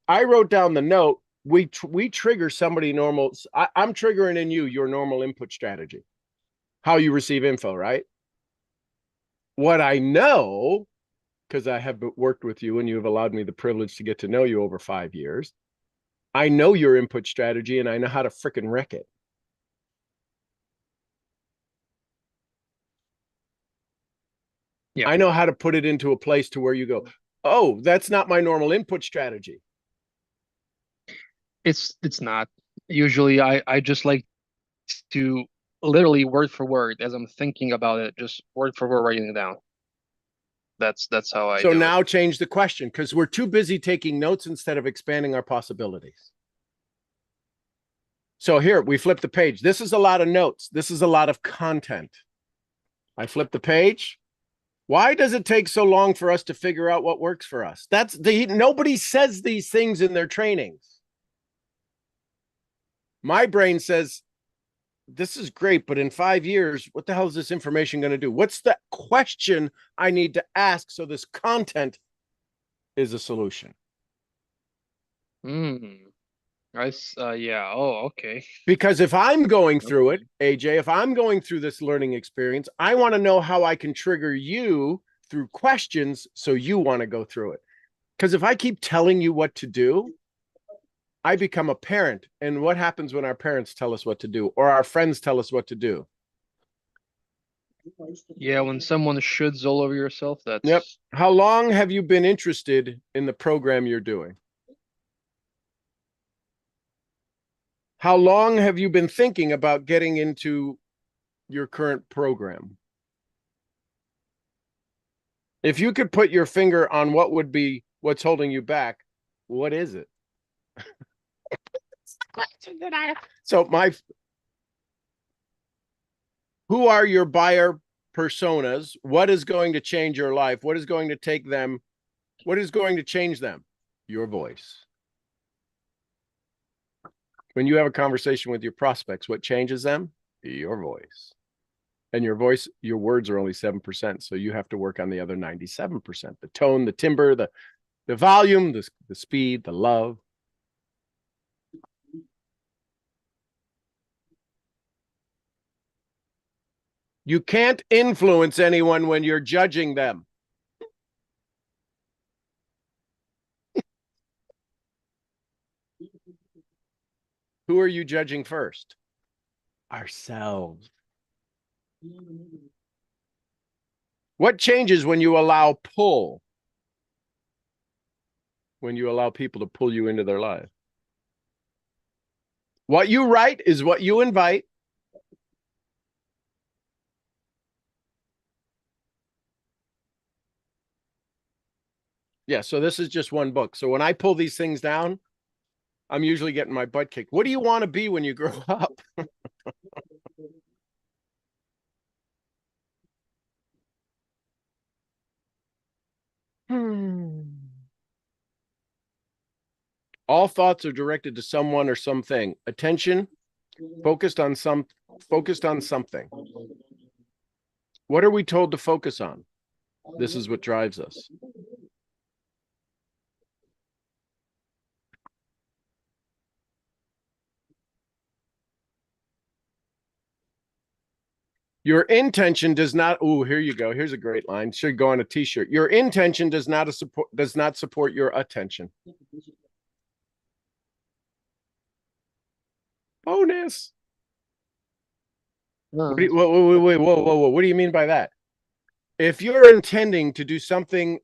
I wrote down the note. We trigger somebody normal. I'm triggering in you your normal input strategy, how you receive info, right? What I know, because I have worked with you and you have allowed me the privilege to get to know you over 5 years, I know your input strategy and I know how to frickin' wreck it. Yeah. I know how to put it into a place to where you go, oh, that's not my normal input strategy. It's not. Usually I just like to literally word for word as I'm thinking about it, just word for word writing it down. That's how I So do it. now change the question because we're too busy taking notes instead of expanding our possibilities. So here we flip the page. This is a lot of notes. This is a lot of content. I flip the page. Why does it take so long for us to figure out what works for us? Nobody says these things in their trainings. My brain says, this is great, but in 5 years, what the hell is this information going to do? What's the question I need to ask so this content is a solution? Yeah. Oh, okay. Because if I'm going through it, Okay. AJ, if I'm going through this learning experience, I want to know how I can trigger you through questions so you want to go through it. Because if I keep telling you what to do, I become a parent. And what happens when our parents tell us what to do or our friends tell us what to do? Yeah, when someone shoulds all over yourself, Yep. that's How long have you been interested in the program you're doing? How long have you been thinking about getting into your current program? If you could put your finger on what would be what's holding you back, what is it? So who are your buyer personas? What is going to change your life? What is going to take them? What is going to change them? Your voice. When you have a conversation with your prospects, what changes them? Your voice. And your voice, your words are only 7%. So you have to work on the other 97%. The tone, the timbre, the volume, the speed, the love. You can't influence anyone when you're judging them. Who are you judging first? Ourselves. What changes when you allow pull? When you allow people to pull you into their life? What you write is what you invite. Yeah, so this is just one book. So when I pull these things down, I'm usually getting my butt kicked. What do you want to be when you grow up? All thoughts are directed to someone or something. Attention focused on something. What are we told to focus on? This is what drives us. Your intention does not. Oh, here you go. Here's a great line. Should go on a t-shirt. Your intention does not support your attention. Bonus. no. Wait, whoa. What do you mean by that? If you're intending to do something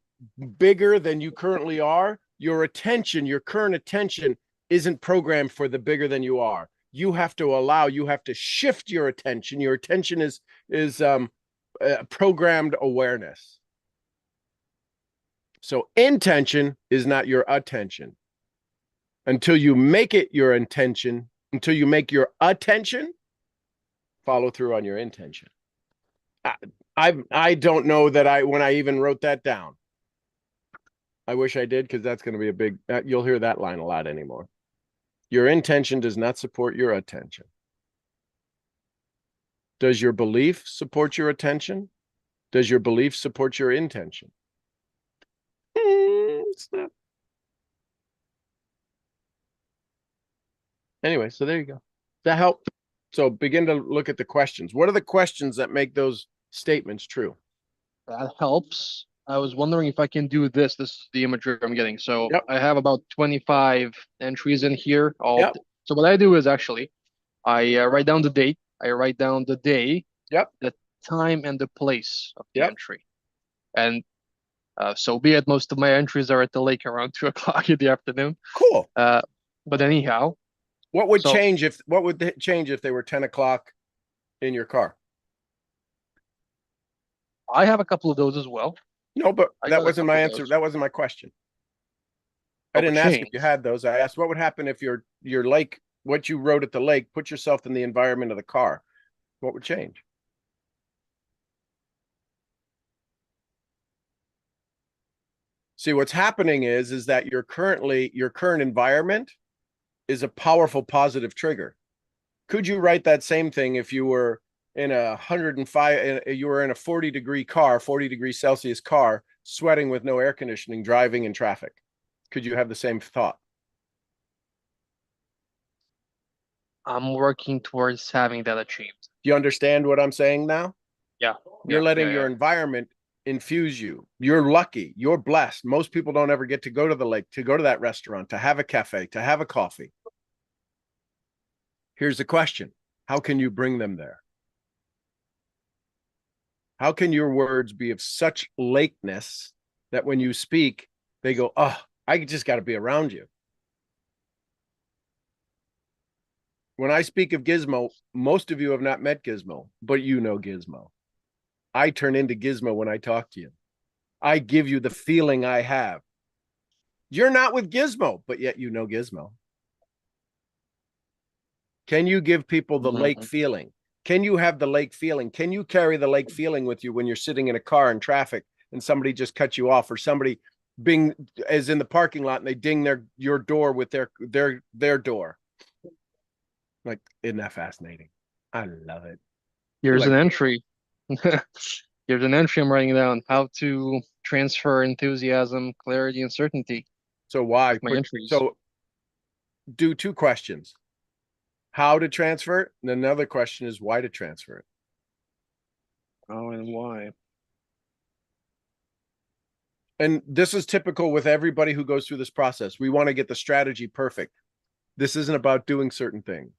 bigger than you currently are, your current attention isn't programmed for the bigger than you are. You have to shift your attention. Your attention is programmed awareness. So intention is not your attention. Until you make it your intention, until you make your attention, follow through on your intention. I don't know that when I even wrote that down. I wish I did because that's going to be a big. You'll hear that line a lot anymore. Your intention does not support your attention. Does your belief support your attention? Does your belief support your intention? It's not. Anyway, so there you go. Does that help? So begin to look at the questions. What are the questions that make those statements true? That helps. I was wondering if I can do this. This is the imagery I'm getting. So Yep. I have about 25 entries in here. Yep. So what I do is actually I write down the date, I write down the day, Yep. the time, and the place of the Yep. entry. And so be it, most of my entries are at the lake around 2 o'clock in the afternoon. Cool. But anyhow, What would so change if they were 10 o'clock in your car? I have a couple of those as well. No, but I that got a wasn't my couple of answer. those. That wasn't my question. I What would didn't ask if you change? had those. I asked what would happen if your lake, what you wrote at the lake, put yourself in the environment of the car. What would change? See, what's happening is that your current environment is a powerful positive trigger. Could you write that same thing if you were in a 105, you were in a 40-degree car, 40 degrees Celsius car, sweating with no air conditioning, driving in traffic? Could you have the same thought? I'm working towards having that achieved. Do you understand what I'm saying now? Yeah, You're letting your yeah. environment infuse you. You're lucky. You're blessed. Most people don't ever get to go to the lake, to go to that restaurant, to have a cafe, to have a coffee. Here's the question. How can you bring them there? How can your words be of such lakeness that when you speak, they go, oh, I just got to be around you. When I speak of Gizmo, most of you have not met Gizmo, but you know Gizmo. I turn into Gizmo when I talk to you. I give you the feeling I have. You're not with Gizmo, but yet you know Gizmo. Can you give people the lake feeling? Can you have the lake feeling? Can you carry the lake feeling with you when you're sitting in a car in traffic and somebody just cut you off, or somebody is in the parking lot and they ding your door with their door? Like, isn't that fascinating? I love it. Here's Like, an entry. Here's an entry I'm writing down. How to transfer enthusiasm, clarity, and certainty. so why My put entries. so do two questions: how to transfer it, and another question is why to transfer it. Oh, and why? And this is typical with everybody who goes through this process. We want to get the strategy perfect. This isn't about doing certain things.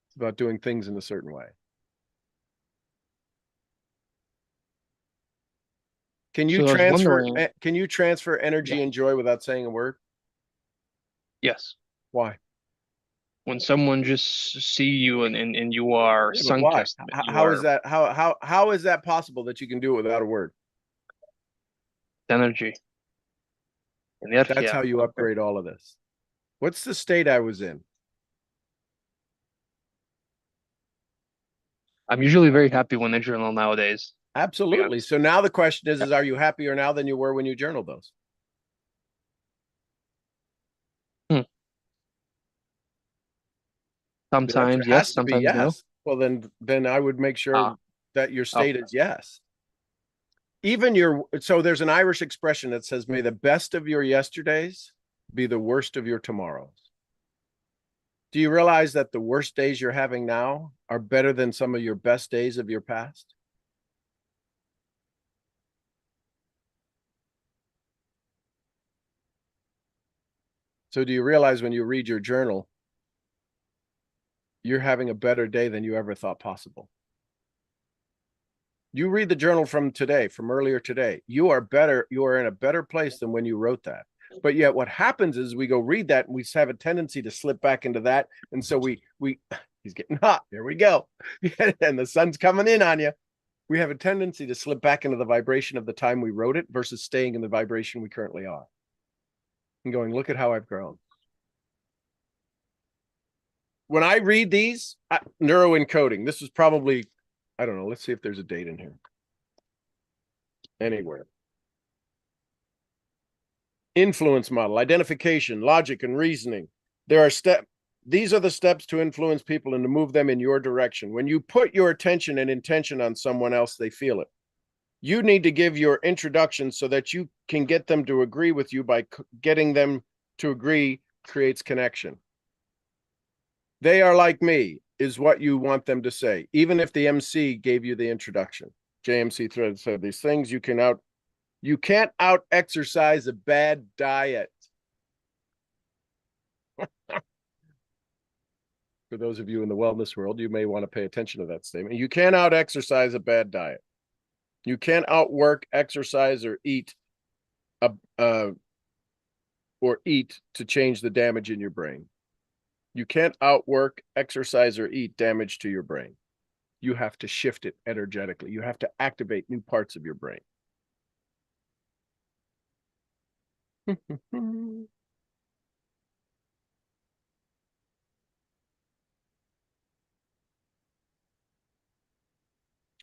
It's about doing things in a certain way. Can you So I was wondering, transfer yeah, energy and joy without saying a word? yes. Why? When someone just see you and you are Yeah, but why? sun-kissed, you How is are that how is that possible that you can do it without a word? energy. That's Energia. how you Okay. upgrade all of this. What's the state I was in? I'm usually very happy when I journal nowadays, to be Absolutely. honest. So now the question is, Yeah. are you happier now than you were when you journaled those? Hmm. The answer Sometimes has yes, to be sometimes no. yes. Well, then I would make Ah, sure that your oh, state is yes. So there's an Irish expression that says, may the best of your yesterdays be the worst of your tomorrows. Do you realize that the worst days you're having now are better than some of your best days of your past? So do you realize when you read your journal, you're having a better day than you ever thought possible? You read the journal from today, from earlier today, you are in a better place than when you wrote that. But yet what happens is we go read that and we have a tendency to slip back into that. And so we he's getting hot. Here we go. And the sun's coming in on you. We have a tendency to slip back into the vibration of the time we wrote it versus staying in the vibration we currently are. And going, look at how I've grown. When I read these, neuroencoding, this is probably, I don't know, let's see if there's a date in here. Anywhere. Influence model, identification, logic, and reasoning. These are the steps to influence people and to move them in your direction. When you put your attention and intention on someone else, they feel it. You need to give your introduction so that you can get them to agree with you. By getting them to agree creates connection. They are like me is what you want them to say, even if the MC gave you the introduction. JMC Thread said these things you can You can't out exercise a bad diet. For those of you in the wellness world, you may want to pay attention to that statement. You can't out exercise a bad diet. You can't outwork, exercise, or eat to change the damage in your brain. You can't outwork, exercise, or eat damage to your brain. You have to shift it energetically. You have to activate new parts of your brain.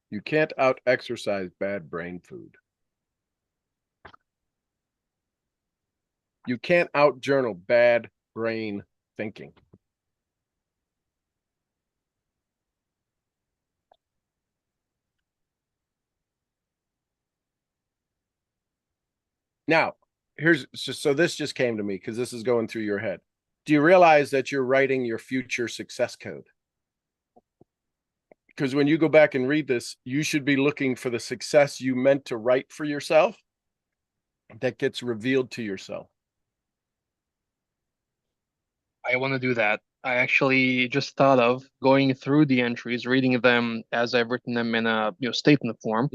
You can't out exercise bad brain food. You can't out journal bad brain thinking. Now, so this just came to me because this is going through your head. Do you realize that you're writing your future success code? Because when you go back and read this, you should be looking for the success you meant to write for yourself that gets revealed to yourself. I want to do that. I actually just thought of going through the entries, reading them as I've written them in a statement form,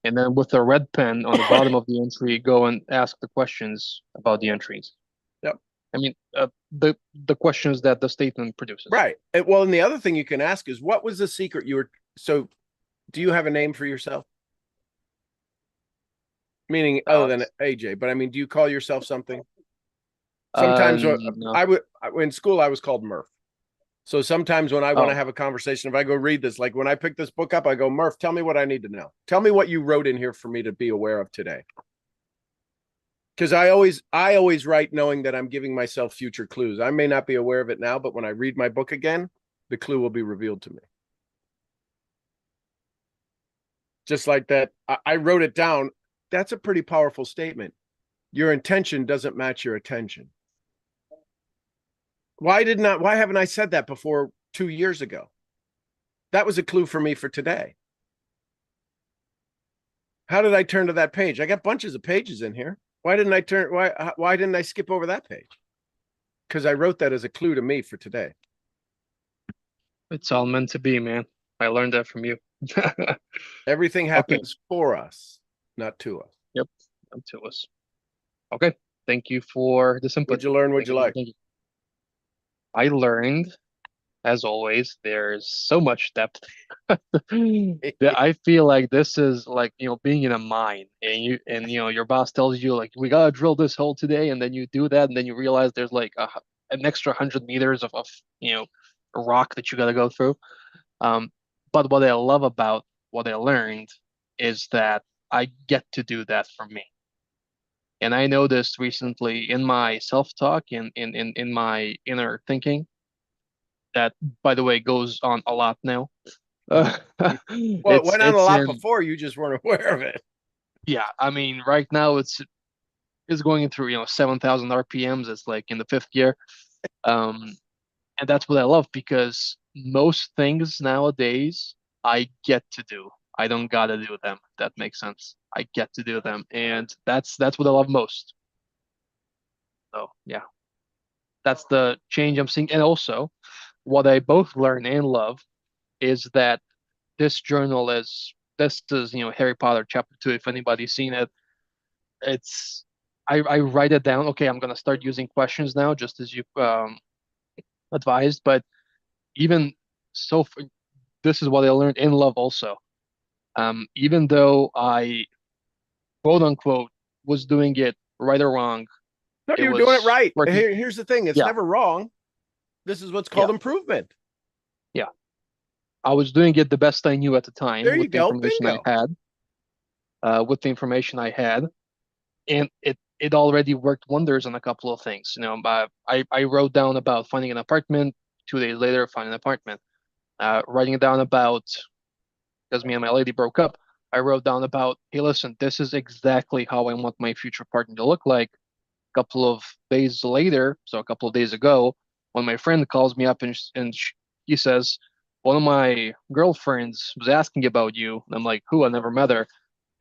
and then with a red pen on the bottom of the entry, go and ask the questions about the entries. Yep. I mean, the questions that the statement produces. Right. Well, and the other thing you can ask is, what was the secret you were? So, do you have a name for yourself? Meaning other than AJ, but I mean, do you call yourself something? Sometimes no. in school I was called Murph. So sometimes when I want to have a conversation, if I go read this, like when I pick this book up, I go, Murph, tell me what I need to know. Tell me what you wrote in here for me to be aware of today. Because I always write knowing that I'm giving myself future clues. I may not be aware of it now, but when I read my book again, the clue will be revealed to me. Just like that, I wrote it down. That's a pretty powerful statement. Your intention doesn't match your attention. Why haven't I said that before 2 years ago? That was a clue for me for today. How did I turn to that page? I got bunches of pages in here. Why didn't I skip over that page? Because I wrote that as a clue to me for today. It's all meant to be, man. I learned that from you. Everything happens for us, not to us. Yep, not to us. Okay, thank you for this input. What'd you learn? What'd you like? Thank you. I learned, as always, there's so much depth. I feel like this is like, being in a mine, and your boss tells you like, we gotta drill this hole today, and then you do that, and then you realize there's like an extra 100 meters of rock that you gotta go through. But what I love about what I learned is that I get to do that for me. And I noticed recently in my self-talk and in my inner thinking that, by the way, goes on a lot now. Well, it went on a lot before, you just weren't aware of it. Yeah, I mean, right now it's going through 7,000 RPMs. It's like in the fifth gear, and that's what I love, because most things nowadays I get to do. I don't gotta do them. If that makes sense. I get to do them, and that's what I love most. So yeah, that's the change I'm seeing. And also, what I both learn and love is that this journal is Harry Potter Chapter 2. If anybody's seen it, it's I write it down. Okay, I'm gonna start using questions now, just as you advised. But even so, this is what I learned in love also. Even though I, quote unquote, was doing it right or wrong, no, you're doing it right. Working. Here's the thing: it's never wrong. This is what's called improvement. Yeah, I was doing it the best I knew at the time. There you with the go. information Bingo. I had. With the information I had, and it already worked wonders on a couple of things. I wrote down about finding an apartment. 2 days later, find an apartment. Writing down about, because me and my lady broke up, I wrote down about, hey, listen, this is exactly how I want my future partner to look like. A couple of days later, so a couple of days ago, when my friend calls me up and he says, one of my girlfriends was asking about you. And I'm like, who? I never met her.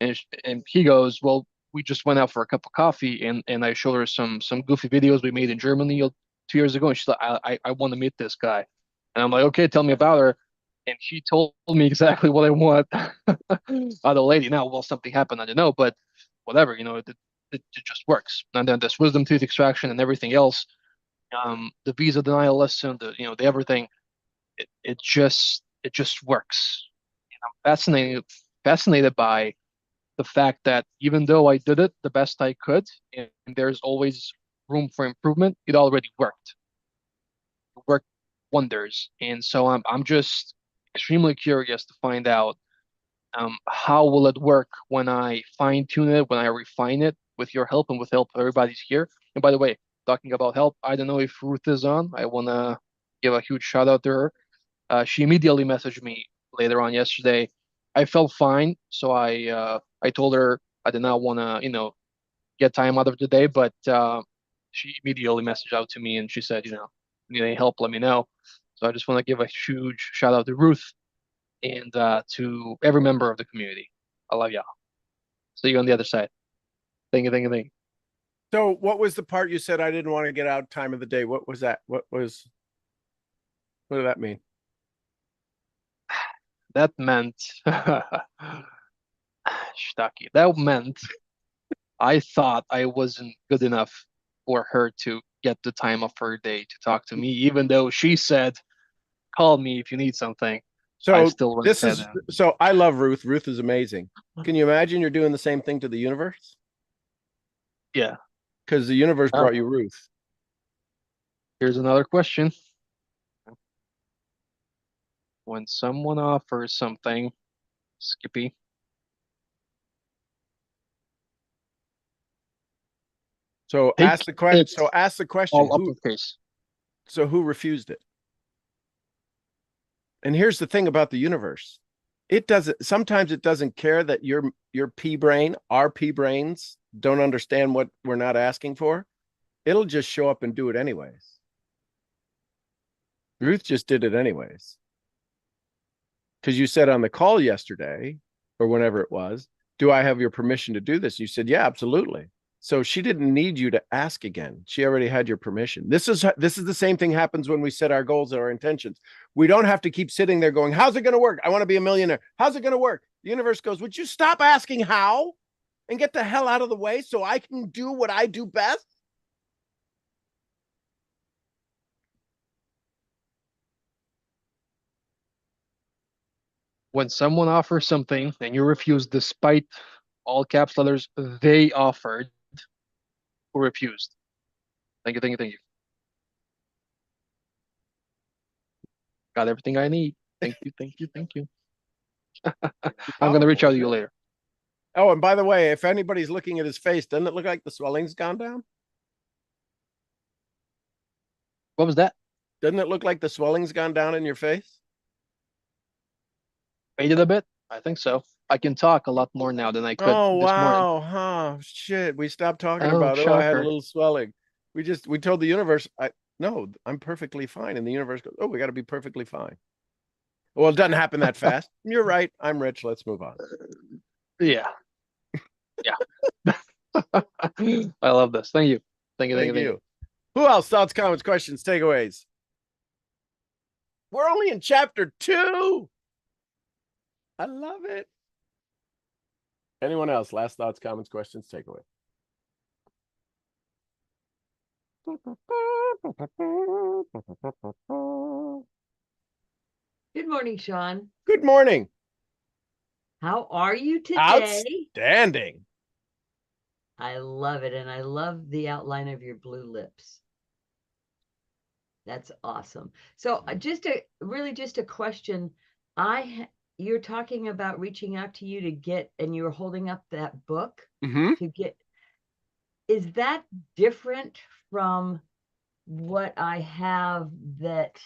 And he goes, well, we just went out for a cup of coffee, and I showed her some goofy videos we made in Germany 2 years ago, and she's like, I want to meet this guy, and I'm like, okay, tell me about her, and she told me exactly what I want out of the lady. Now, well, something happened, I don't know, but whatever, it just works. And then this wisdom tooth extraction and everything else, the visa denial lesson, the everything, it just works. I'm fascinated by the fact that even though I did it the best I could, and there's always room for improvement, it already worked. It worked wonders. And so I'm just extremely curious to find out how will it work when I fine tune it, when I refine it with your help and with help of everybody's here. And by the way, talking about help, I don't know if Ruth is on. I want to give a huge shout out to her. She immediately messaged me later on yesterday. I felt fine, so I told her I did not want to, get time out of the day, but she immediately messaged out to me and she said, need any help, let me know. So I just want to give a huge shout out to Ruth and to every member of the community. I love y'all. See you on the other side. Thank you, thank you, thank you. So what was the part you said I didn't want to get out time of the day? What was that? What did that mean? That meant, Shtaki, that meant I thought I wasn't good enough for her to get the time of her day to talk to me, even though she said, call me if you need something. I So still went ahead and so I love Ruth. Ruth is amazing. Can you imagine you're doing the same thing to the universe? yeah. Because the universe Oh, brought you Ruth. here's another question. When someone offers something, Skippy, So take ask the question. it So ask the question. all uppercase. Who refused it? And here's the thing about the universe. Sometimes it doesn't care that your pea brain, our pea brains don't understand what we're not asking for. It'll just show up and do it anyways. Ruth just did it anyways. Because you said on the call yesterday, or whenever it was, do I have your permission to do this? You said, yeah, absolutely. So she didn't need you to ask again. She already had your permission. This is the same thing happens when we set our goals and our intentions. We don't have to keep sitting there going, how's it going to work? I want to be a millionaire. How's it going to work? The universe goes, would you stop asking how and get the hell out of the way so I can do what I do best? When someone offers something and you refuse despite all caps letters they offered, who refused? Thank you, thank you, thank you. Got everything I need. Thank you, thank you, thank you. I'm gonna reach out to you later. Oh, and by the way, if anybody's looking at his face, doesn't it look like the swelling's gone down? What was that? Doesn't it look like the swelling's gone down in your face? Faded a bit? I think so. I can talk a lot more now than I could Oh, this morning. wow. Huh. Shit. We stopped talking Oh, about, oh, I had a shocker. little swelling. We told the universe, no, I'm perfectly fine. And the universe goes, oh, we got to be perfectly fine. Well, it doesn't happen that fast. You're right. I'm rich. Let's move on. Yeah. Yeah. I love this. Thank you. Thank you, thank you, Thank thank you. you. Who else? Thoughts, comments, questions, takeaways? We're only in chapter 2. I love it. Anyone else? Last thoughts, comments, questions, takeaway. Good morning, Sean. Good morning. How are you today? Outstanding. I love it. And I love the outline of your blue lips. That's awesome. So just a question. You're talking about reaching out to you to get, and you were holding up that book to get. Is that different from what I have that?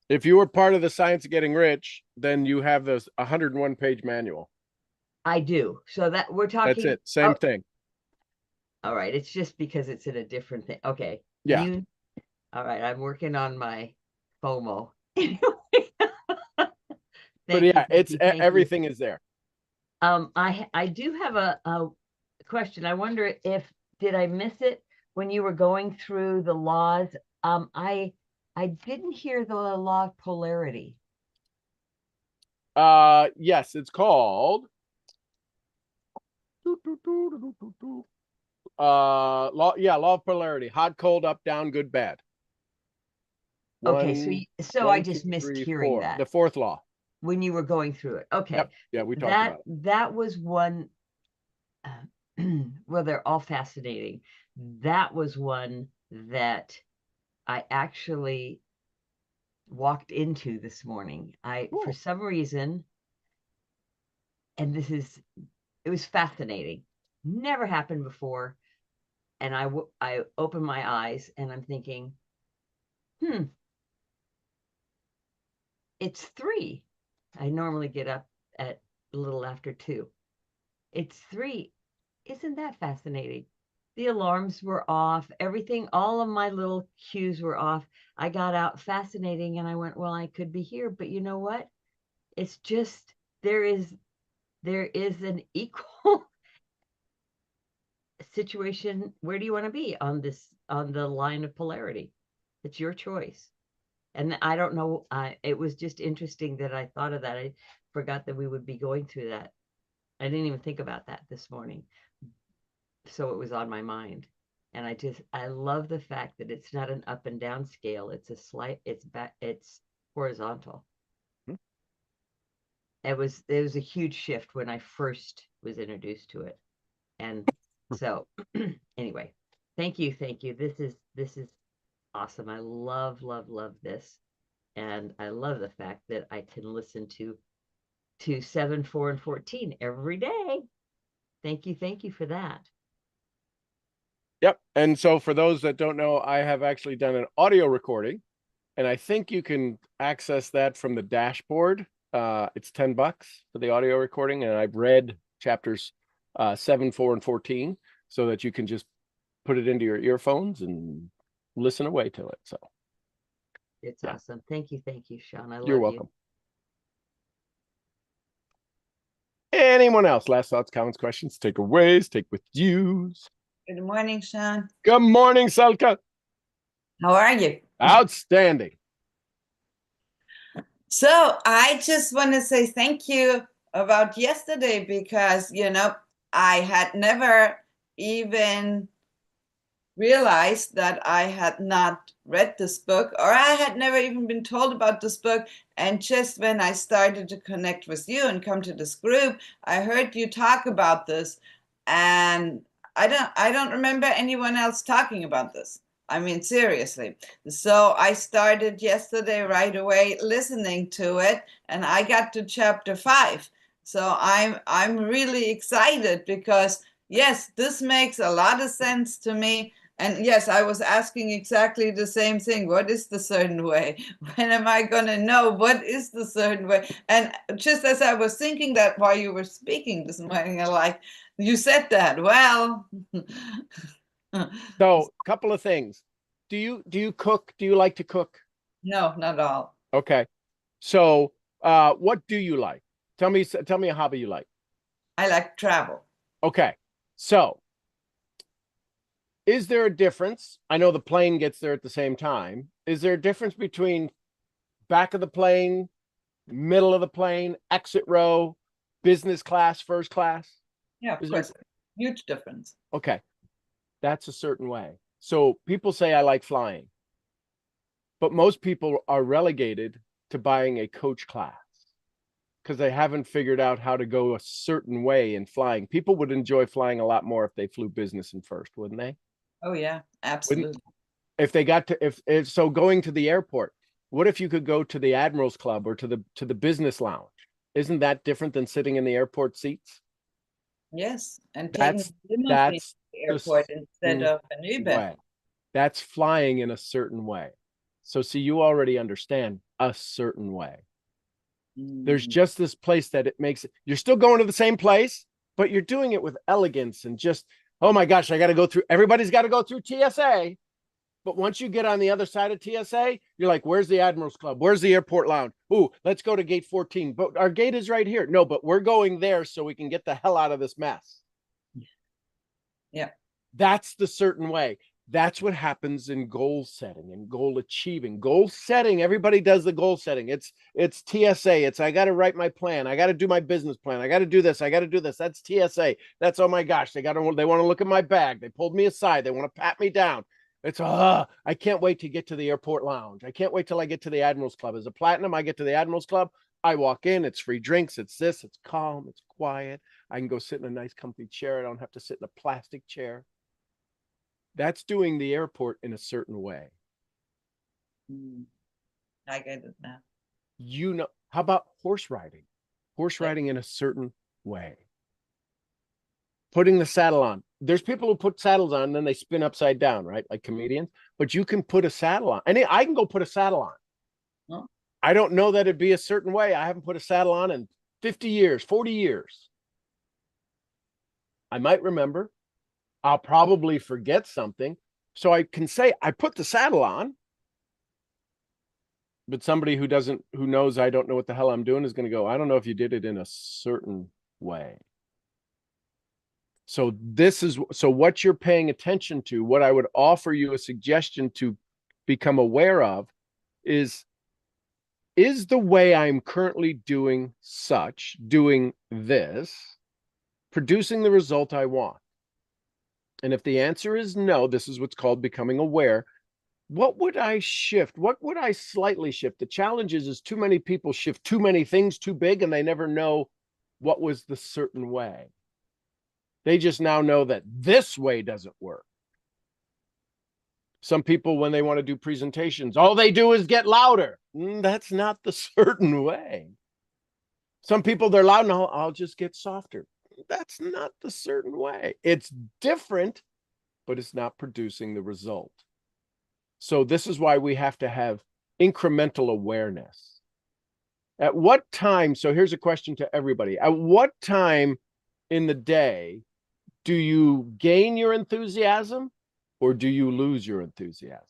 If you were part of the Science of Getting Rich, then you have this 101-page manual. I do. So that we're talking. That's it. Same thing. All right. It's just because it's in a different thing. Okay. Yeah. All right. I'm working on my FOMO. But yeah, everything is there. I do have a question. I wonder if, did I miss it when you were going through the laws? I didn't hear the law of polarity. Yes, it's called law of polarity. Hot, cold, up, down, good, bad. Okay, so I just missed hearing that. The fourth law. When you were going through it. Okay. Yep. Yeah, we talked about it. That was one. Well, they're all fascinating. That was one that I actually walked into this morning. For some reason, and it was fascinating. Never happened before. And I opened my eyes and I'm thinking, it's 3. I normally get up at a little after 2. It's 3. Isn't that fascinating? The alarms were off, everything, all of my little cues were off. I got out, fascinating, and I went, well, I could be here, but you know what? It's just, there is an equal situation. Where do you want to be on the line of polarity? It's your choice. And I don't know, it was just interesting that I thought of that. I forgot that we would be going through that. I didn't even think about that this morning. So it was on my mind. And I love the fact that it's not an up and down scale. It's it's horizontal. It was a huge shift when I first was introduced to it. And so anyway, thank you. This is awesome. I love this. And I love the fact that I can listen to 7, 4, and 14 every day. Thank you for that. Yep. And so for those that don't know, I have actually done an audio recording, and I think you can access that from the dashboard. It's $10 for the audio recording, and I've read chapters 7, 4, and 14 so that you can just put it into your earphones and listen away to it. So it's awesome. Thank you, Sean. I love you. You're welcome. Anyone else? Last thoughts, comments, questions, takeaways, take with yous. Good morning, Sean. Good morning, Selka. How are you? Outstanding. So I just want to say thank you about yesterday because, I had never even realized that I had not read this book, or I had never even been told about this book. And just when I started to connect with you and come to this group, I heard you talk about this, and I don't remember anyone else talking about this. I mean, seriously. So I started yesterday right away listening to it, and I got to chapter 5. So I'm really excited because yes, this makes a lot of sense to me. And yes, I was asking exactly the same thing. What is the certain way? When am I going to know what is the certain way? And just as I was thinking that while you were speaking this morning, you said that. Well, so a couple of things. Do you cook? Do you like to cook? No, not at all. Okay. So what do you like? Tell me a hobby you like. I like travel. Okay. So is there a difference? I know the plane gets there at the same time. Is there a difference between back of the plane, middle of the plane, exit row, business class, first class? Yeah, of course. Huge difference. Okay. That's a certain way. So people say I like flying, but most people are relegated to buying a coach class because they haven't figured out how to go a certain way in flying. People would enjoy flying a lot more if they flew business in first, wouldn't they? Oh yeah, absolutely. If they got to, if so, going to the airport, what if you could go to the Admiral's Club or to the business lounge? Isn't that different than sitting in the airport seats? Yes, and that's the airport instead of an Uber. Way. That's flying in a certain way. So see, you already understand a certain way. There's just this place that it makes it, you're still going to the same place, but you're doing it with elegance and just, oh my gosh, I got to go through, everybody's got to go through TSA. But once you get on the other side of TSA, you're like, where's the Admiral's Club? Where's the airport lounge? Ooh, let's go to gate 14. But our gate is right here. No, but we're going there so we can get the hell out of this mess. Yeah. That's the certain way. That's what happens in goal setting and goal achieving. Goal setting, everybody does the goal setting. It's TSA. It's I got to write my plan. I got to do my business plan. I got to do this. I got to do this. That's TSA. That's, oh my gosh, they want to look at my bag. They pulled me aside. They want to pat me down. It's I can't wait to get to the airport lounge. I can't wait till I get to the Admirals Club. As a platinum, I get to the Admirals Club. I walk in, it's free drinks, it's this, it's calm, it's quiet. I can go sit in a nice comfy chair. I don't have to sit in a plastic chair. That's doing the airport in a certain way. I get it now. You know, how about horse riding? Horse riding in a certain way. Putting the saddle on. There's people who put saddles on and then they spin upside down, right? Like comedians. But you can put a saddle on. And I can go put a saddle on. Huh? I don't know that it'd be a certain way. I haven't put a saddle on in 50 years, 40 years. I might remember. I'll probably forget something. So I can say I put the saddle on. But somebody who knows I don't know what the hell I'm doing is going to go, I don't know if you did it in a certain way. So what you're paying attention to, what I would offer you a suggestion to become aware of is the way I'm currently doing this, producing the result I want? And if the answer is no, this is what's called becoming aware. What would I shift? What would I slightly shift? The challenge is too many people shift too many things too big and they never know what was the certain way. They just now know that this way doesn't work. Some people, when they want to do presentations, all they do is get louder. That's not the certain way. Some people, they're loud and I'll just get softer. That's not the certain way. It's different, but it's not producing the result. So this is why we have to have incremental awareness. At what time, so here's a question to everybody. At what time in the day do you gain your enthusiasm or do you lose your enthusiasm?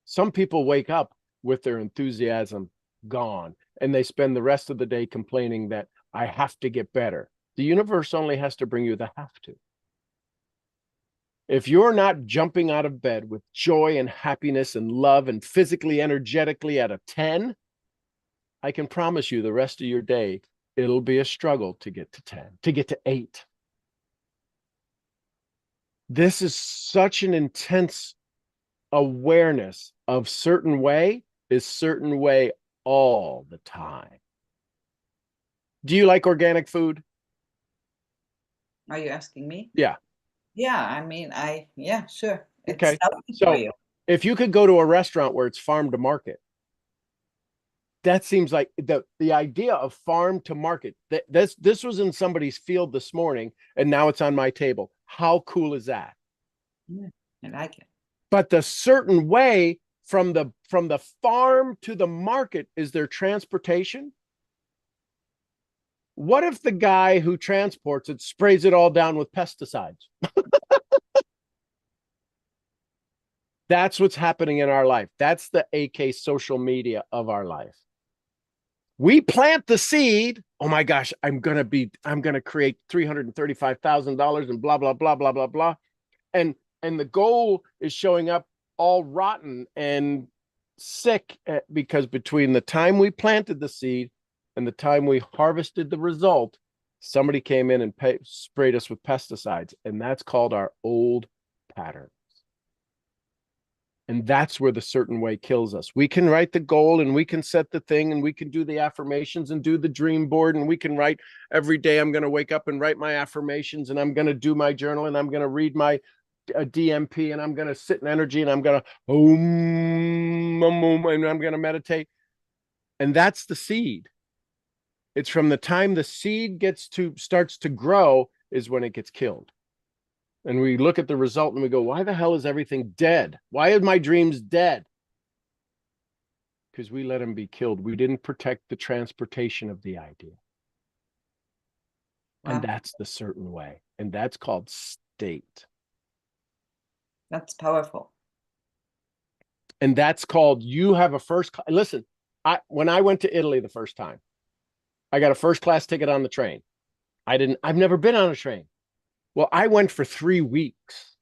Some people wake up with their enthusiasm gone and they spend the rest of the day complaining that I have to get better. The universe only has to bring you the have to. If you're not jumping out of bed with joy and happiness and love and physically, energetically at a 10, I can promise you the rest of your day, it'll be a struggle to get to 10, to get to 8. This is such an intense awareness of certain way is certain way all the time. Do you like organic food? Are you asking me? Yeah. Yeah, I mean, yeah, sure. It's okay. healthy So for you. If you could go to a restaurant where it's farm to market, that seems like the idea of farm to market. This was in somebody's field this morning, and now it's on my table. How cool is that? Yeah, I like it. But the certain way from the farm to the market is their transportation. What if the guy who transports it sprays it all down with pesticides? That's what's happening in our life. That's the AK social media of our life. We plant the seed. Oh my gosh, I'm going to create $335,000 and blah, blah, blah, blah, blah, blah. And the goal is showing up all rotten and sick because between the time we planted the seed and the time we harvested the result, somebody came in and sprayed us with pesticides. And that's called our old pattern. And that's where the certain way kills us. We can write the goal and we can set the thing and we can do the affirmations and do the dream board. And we can write every day, I'm going to wake up and write my affirmations and I'm going to do my journal and I'm going to read my DMP and I'm going to sit in energy and I'm going to and I'm going to meditate. And that's the seed. It's from the time the seed starts to grow is when it gets killed. And we look at the result and we go, why the hell is everything dead? Why are my dreams dead? Because we let them be killed. We didn't protect the transportation of the idea. Wow. And that's the certain way. And that's called state. That's powerful. And that's called, you have a first, listen, when I went to Italy the first time, I got a first class ticket on the train. I've never been on a train. Well, I went for 3 weeks.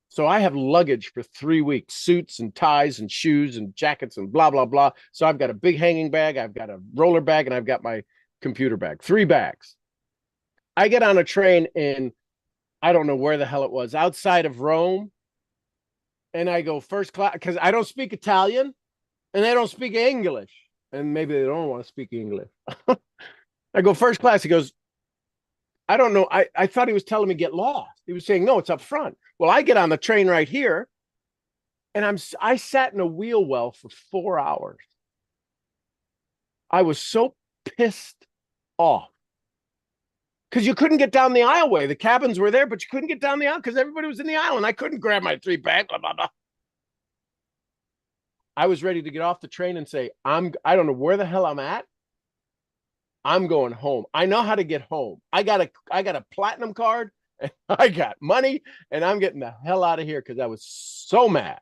So I have luggage for 3 weeks, suits and ties and shoes and jackets and blah, blah, blah. So I've got a big hanging bag, I've got a roller bag, and I've got my computer bag, 3 bags. I get on a train in, I don't know where the hell it was, outside of Rome. And I go first class because I don't speak Italian and they don't speak English. And maybe they don't want to speak English. I go first class. He goes, I don't know. I thought he was telling me get lost. He was saying, no, it's up front. Well, I get on the train right here and I sat in a wheel well for 4 hours. I was so pissed off because you couldn't get down the aisleway. The cabins were there, but you couldn't get down the aisle because everybody was in the aisle and I couldn't grab my 3 bags, blah, blah, blah. I was ready to get off the train and say, I don't know where the hell I'm at. I'm going home. I know how to get home. I got a platinum card and I got money and I'm getting the hell out of here because I was so mad.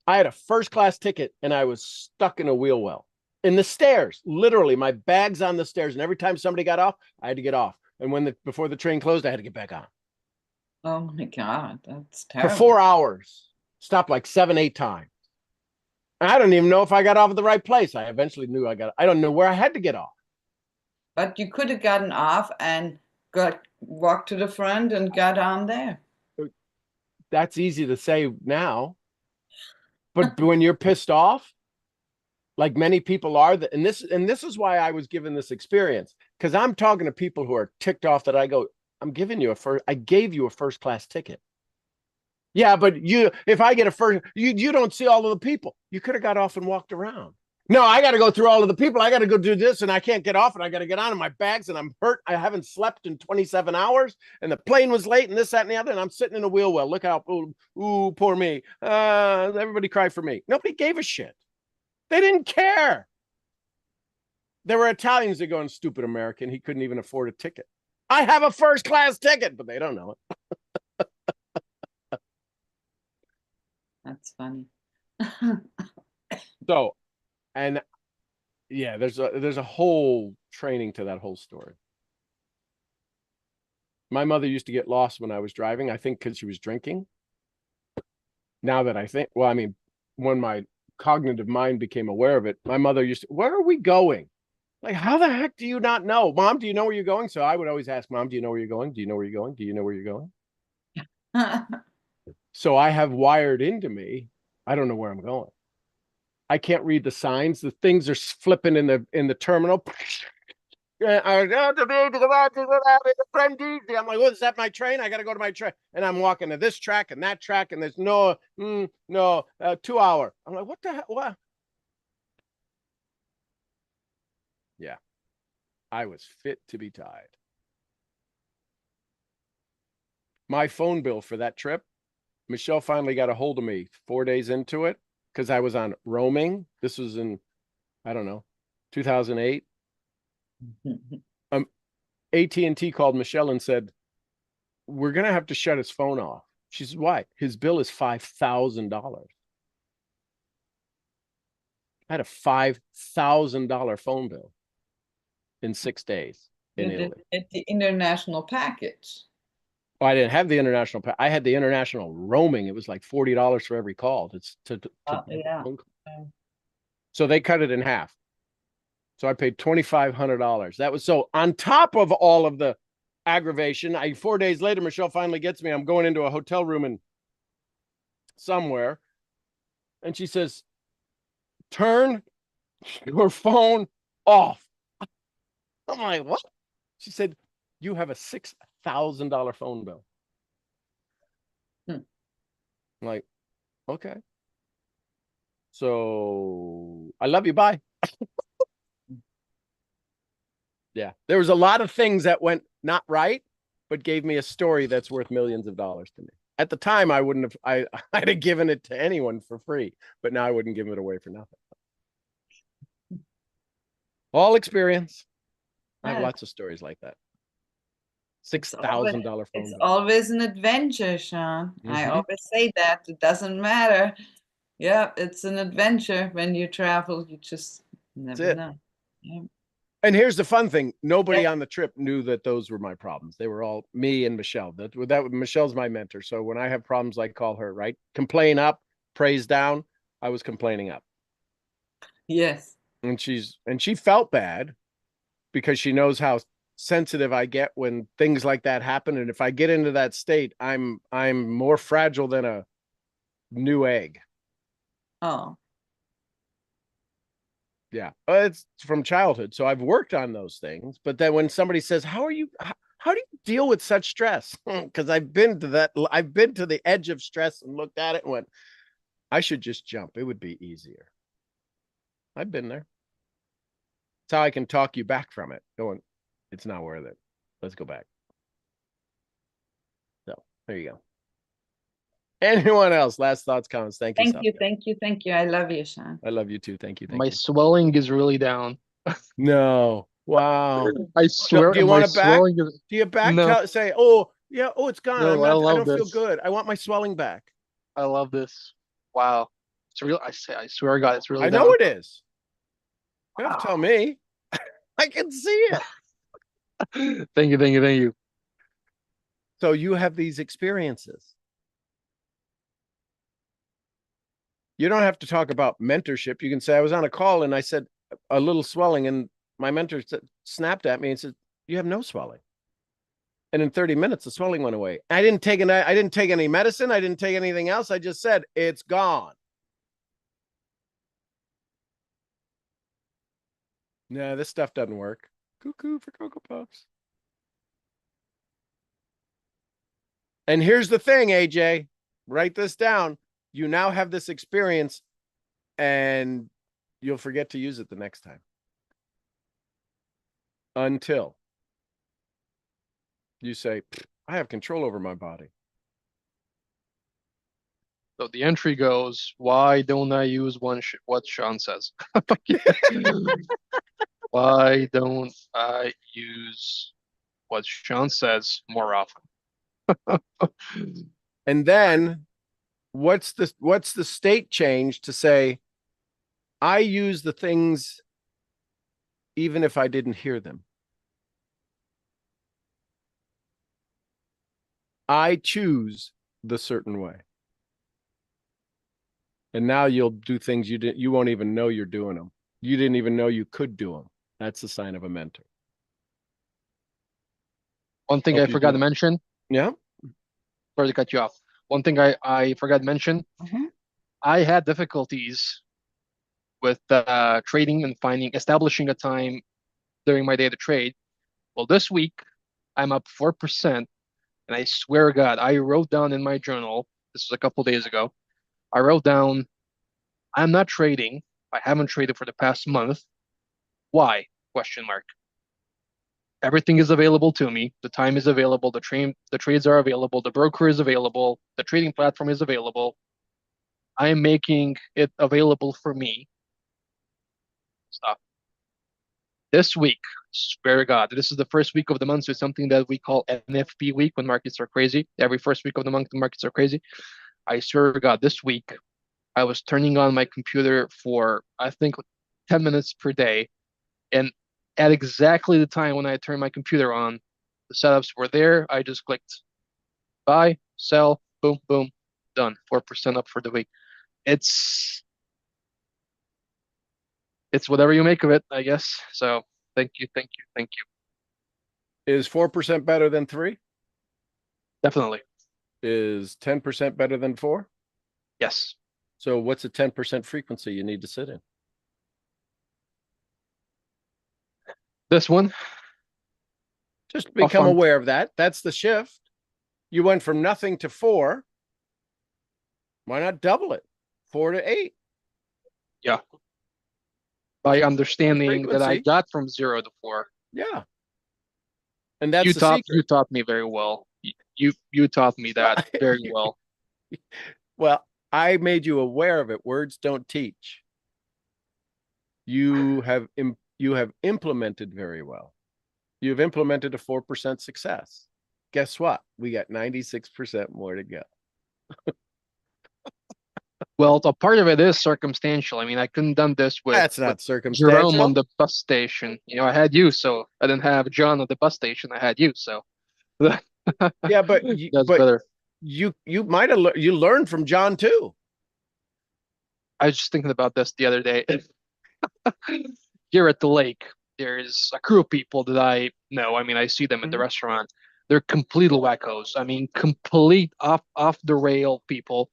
I had a first class ticket and I was stuck in a wheel well in the stairs. Literally, my bag's on the stairs. And every time somebody got off, I had to get off. And before the train closed, I had to get back on. Oh my God, that's terrible. For 4 hours. Stopped like 7, 8 times. I don't even know if I got off at the right place. I eventually knew I don't know where I had to get off. But you could have gotten off and walked to the front and got on there. That's easy to say now. But when you're pissed off, like many people are, and this is why I was given this experience, because I'm talking to people who are ticked off that I go, I gave you a first class ticket. Yeah, but if I get a first, you don't see all of the people. You could have got off and walked around. No, I got to go through all of the people. I got to go do this and I can't get off and I got to get on in my bags and I'm hurt. I haven't slept in 27 hours and the plane was late and this, that, and the other. And I'm sitting in a wheel well. Look out. Ooh, poor me. Everybody cried for me. Nobody gave a shit. They didn't care. There were Italians that going, stupid American. He couldn't even afford a ticket. I have a first class ticket, but they don't know it. That's funny. So, and yeah, there's a whole training to that whole story. My mother used to get lost when I was driving, I think because she was drinking. Now that I think, well, I mean, when my cognitive mind became aware of it, my mother used to, where are we going? Like, how the heck do you not know? Mom, do you know where you're going? So I would always ask, Mom, do you know where you're going? Do you know where you're going? Do you know where you're going? So I have wired into me, I don't know where I'm going. I can't read the signs. The things are flipping in the terminal. I'm like, oh, is that my train? I got to go to my train. And I'm walking to this track and that track, and there's no 2 hour. I'm like, what the hell? What? Yeah. I was fit to be tied. My phone bill for that trip, Michelle finally got a hold of me 4 days into it because I was on roaming. This was in, I don't know, 2008. AT&T called Michelle and said, we're going to have to shut his phone off. She said, why? His bill is $5,000. I had a $5,000 phone bill in 6 days in Italy. At the international package. Oh, I didn't have the international. I had the international roaming. It was like $40 for every call. Yeah. So they cut it in half. So I paid $2,500. That was so on top of all of the aggravation. 4 days later, Michelle finally gets me. I'm going into a hotel room in somewhere. And she says, turn your phone off. I'm like, what? She said, you have a $6,000 phone bill. I'm like, okay. So I love you. Bye. Yeah. There was a lot of things that went not right, but gave me a story that's worth millions of dollars to me. At the time, I wouldn't have, I'd have given it to anyone for free, but now I wouldn't give it away for nothing. All experience. I have lots of stories like that. $6,000 phone It's bill. always an adventure, Sean. I always say that. It doesn't matter. Yeah, it's an adventure when you travel. You just never know. Yeah. And here's the fun thing. Nobody on the trip knew that those were my problems. They were all me and Michelle. That Michelle's my mentor. So when I have problems, I call her, right? Complain up, praise down. I was complaining up. Yes. And she felt bad because she knows how sensitive I get when things like that happen. And if I get into that state, I'm more fragile than a new egg. Oh. Yeah, it's from childhood. So I've worked on those things. But then when somebody says, how do you deal with such stress? Because I've been to the edge of stress and looked at it and went, I should just jump. It would be easier. I've been there. It's how I can talk you back from it. Going, it's not worth it. Let's go back. So there you go. Anyone else? Last thoughts, comments? Thank you. Thank you. I love you, Sean. I love you too. Thank you. My swelling is really down. No. Wow. I swear. Do you want it back? Do you back? No. Say, oh yeah, oh it's gone. No, I don't feel good. I want my swelling back. I love this. Wow. It's real. I swear to God, it's really I down. know it is. You don't have to tell me. I can see it. Thank you. So you have these experiences. You don't have to talk about mentorship. You can say, I was on a call and I said a little swelling, and my mentor snapped at me and said, you have no swelling. And in 30 minutes, the swelling went away. I didn't take any medicine. I didn't take anything else. I just said, it's gone. No, this stuff doesn't work. Cuckoo for Cocoa Puffs. And here's the thing, AJ, write this down. You now have this experience and you'll forget to use it the next time. Until you say, I have control over my body. So the entry goes, why don't I use what Sean says? Why don't I use what Sean says more often? And then what's the state change to say, I use the things even if I didn't hear them. I choose the certain way. And now you'll do things you won't even know you're doing them. You didn't even know you could do them. That's the sign of a mentor. One thing I forgot to mention. Yeah. Sorry to cut you off. One thing I forgot to mention. Mm-hmm. I had difficulties with trading and establishing a time during my day to trade. Well, this week I'm up 4%, and I swear to God, I wrote down in my journal. This was a couple days ago. I wrote down, I'm not trading. I haven't traded for the past month. Why? Question mark. Everything is available to me. The time is available. The trades are available. The broker is available. The trading platform is available. I am making it available for me. Stop. This week, swear to God, this is the first week of the month, so it's something that we call NFP week, when markets are crazy. Every first week of the month, the markets are crazy. I swear to God, this week, I was turning on my computer for, I think, 10 minutes per day. And at exactly the time when I turned my computer on, the setups were there. I just clicked buy, sell, boom, boom, done. 4% up for the week. It's whatever you make of it, I guess. So thank you. Is 4% better than 3? Definitely. Is 10% better than 4? Yes. So what's a 10% frequency you need to sit in? This one. Just become aware of that. That's the shift. You went from nothing to 4. Why not double it? 4 to 8. Yeah. By understanding that I got from 0 to 4. Yeah. And that's you taught me very well. You taught me that very well. Well, I made you aware of it. Words don't teach. You have implemented very well. You've implemented a 4% success. Guess what? We got 96% more to go. Well, a part of it is circumstantial. I mean, I couldn't done this That's with not Jerome on circumstantial. the bus station. I had you, so I didn't have John on the bus station. I had you, so Yeah, but that's better. you might have you learned from John too. I was just thinking about this the other day. Here at the lake, there's a crew of people that I know. I mean, I see them at the Mhm. restaurant. They're complete wackos. I mean, complete off the rail people.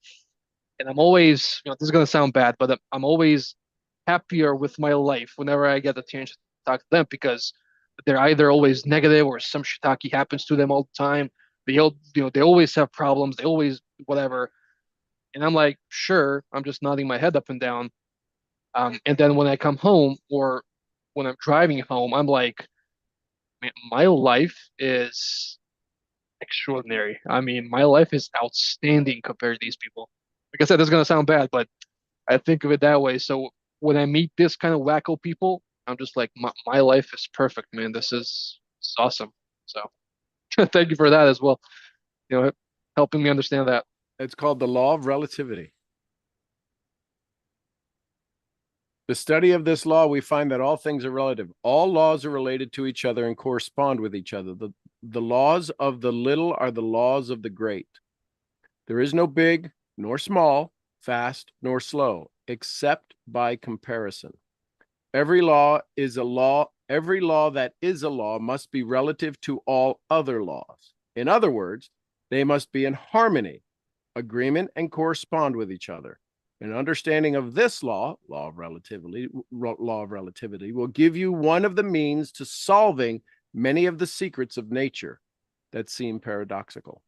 And I'm always, this is gonna sound bad, but I'm always happier with my life whenever I get the chance to talk to them because they're either always negative or some shiitake happens to them all the time. They always have problems. They always whatever. And I'm like, sure, I'm just nodding my head up and down. And then when I come home or when I'm driving home, I'm like, man, my life is extraordinary. I mean, my life is outstanding compared to these people. Like I said, this is gonna sound bad, but I think of it that way. So when I meet this kind of wacko people, I'm just like, my life is perfect, man. This is awesome. So thank you for that as well. Helping me understand that. It's called the law of relativity. The study of this law, we find that all things are relative. All laws are related to each other and correspond with each other. The laws of the little are the laws of the great. There is no big nor small, fast nor slow, except by comparison. Every law is a law. Every law that is a law must be relative to all other laws. In other words, they must be in harmony, agreement, and correspond with each other. An understanding of this law of relativity, will give you one of the means to solving many of the secrets of nature that seem paradoxical.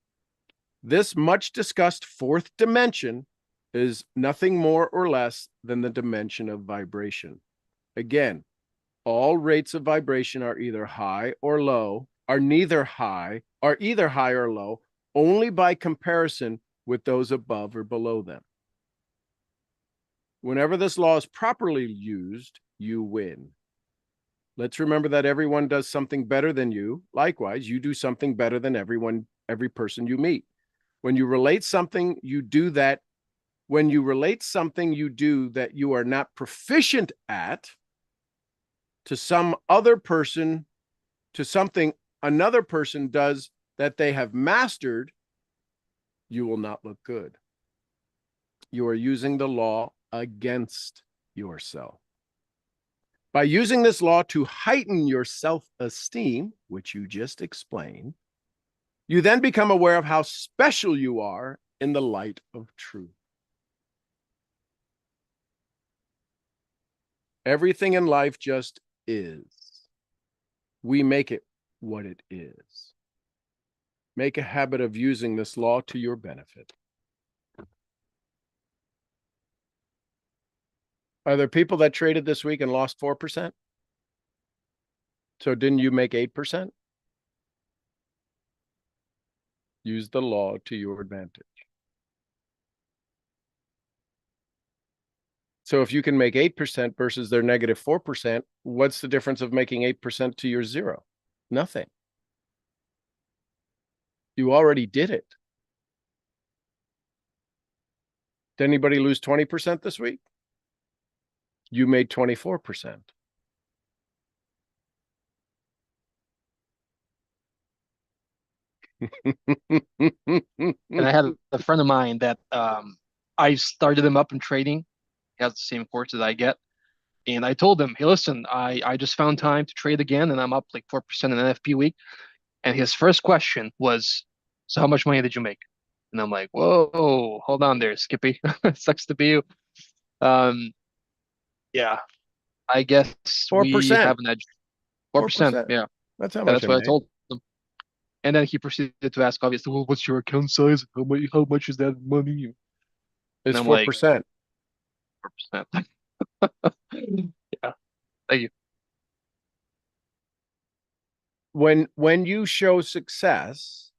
This much discussed fourth dimension is nothing more or less than the dimension of vibration. Again, all rates of vibration are either high or low, are either high or low, only by comparison with those above or below them. Whenever this law is properly used, you win. Let's remember that everyone does something better than you. Likewise, you do something better than every person you meet. When you relate something, you do that. When you relate something you do that you are not proficient at to some other person, to something another person does that they have mastered, you will not look good. You are using the law against yourself. By using this law to heighten your self-esteem, which you just explained, you then become aware of how special you are in the light of truth. Everything in life just is. We make it what it is. Make a habit of using this law to your benefit. Are there people that traded this week and lost 4%? So didn't you make 8%? Use the law to your advantage. So if you can make 8% versus their negative 4%, what's the difference of making 8% to your 0? Nothing. You already did it. Did anybody lose 20% this week? You made 24%. And I had a friend of mine that I started him up in trading. He has the same course that I get. And I told him, hey, listen, I just found time to trade again and I'm up like 4% in NFP week. And his first question was, so how much money did you make? And I'm like, whoa, hold on there, Skippy. Sucks to be you. Um, yeah, I guess we 4%. have an edge. 4%. 4%. Yeah. That's how Yeah, much that's I what I made. told him. And then he proceeded to ask, obviously, well, what's your account size? How much is that money? And It's I'm like, 4%. 4%. Yeah, thank you. When you show success,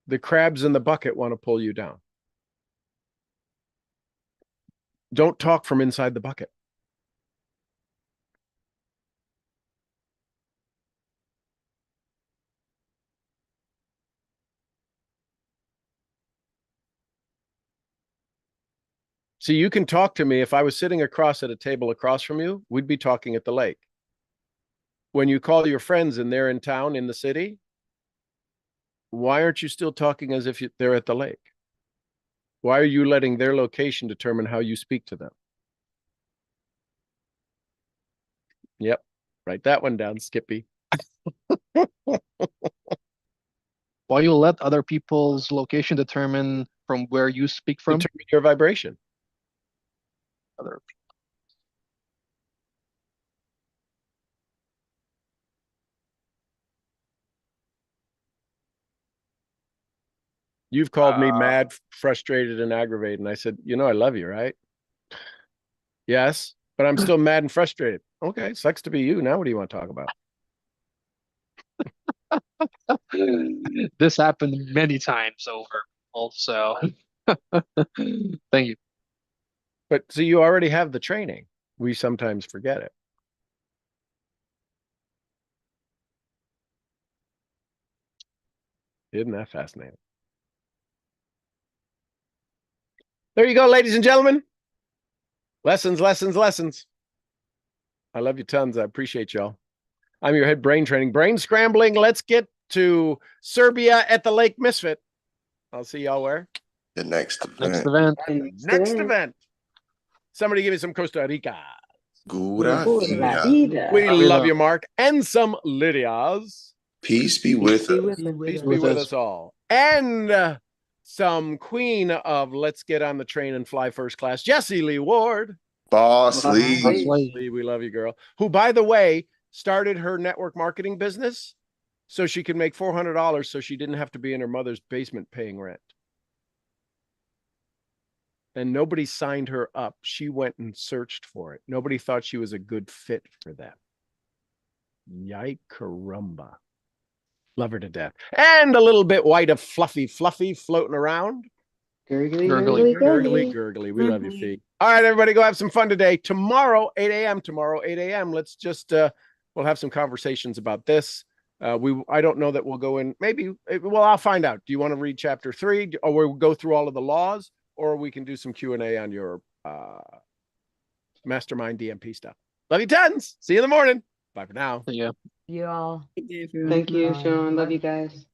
the crabs in the bucket want to pull you down. Don't talk from inside the bucket. So you can talk to me. If I was sitting across at a table across from you, we'd be talking at the lake. When you call your friends and they're in town in the city, why aren't you still talking as if they're at the lake? Why are you letting their location determine how you speak to them? Yep. Write that one down, Skippy. Why you let other people's location determine from where you speak from? Determine your vibration. Other You've called me mad, frustrated, and aggravated. And I said, you know, I love you, right? Yes, but I'm still mad and frustrated. Okay, sucks to be you. Now what do you want to talk about? This happened many times over. Also, thank you. But so you already have the training. We sometimes forget it. Isn't that fascinating? There you go, ladies and gentlemen. Lessons, lessons, lessons. I love you tons. I appreciate y'all. I'm your head brain training, brain scrambling. Let's get to Serbia at the Lake Misfit. I'll see y'all where? The next event. Next event. Next event. Somebody give me some Costa Rica. Gura Pura vida. vida. We Arriba. love you, Mark. And some Lydias. Peace be with us. Peace be with us all. And some queen of Let's Get on the Train and Fly First Class, Jessie Lee Ward. Boss Boss Lee. Lee. Lee, we love you, girl. Who, by the way, started her network marketing business so she could make $400 so she didn't have to be in her mother's basement paying rent. And nobody signed her up. She went and searched for it. Nobody thought she was a good fit for them. Yike caramba. Love her to death. And a little bit white of fluffy floating around. Gurgly, Gurgly. Gurgly, gurgly. We love you, Fee. All right, everybody, go have some fun today. Tomorrow, 8 a.m. Let's just, we'll have some conversations about this. I don't know that we'll go in. Maybe, well, I'll find out. Do you want to read chapter 3 or we'll go through all of the laws, or we can do some Q&A on your mastermind DMP stuff. Love you tons. See you in the morning. Bye for now. Yeah. You all. Thank you, Bye. Sean. Love you guys.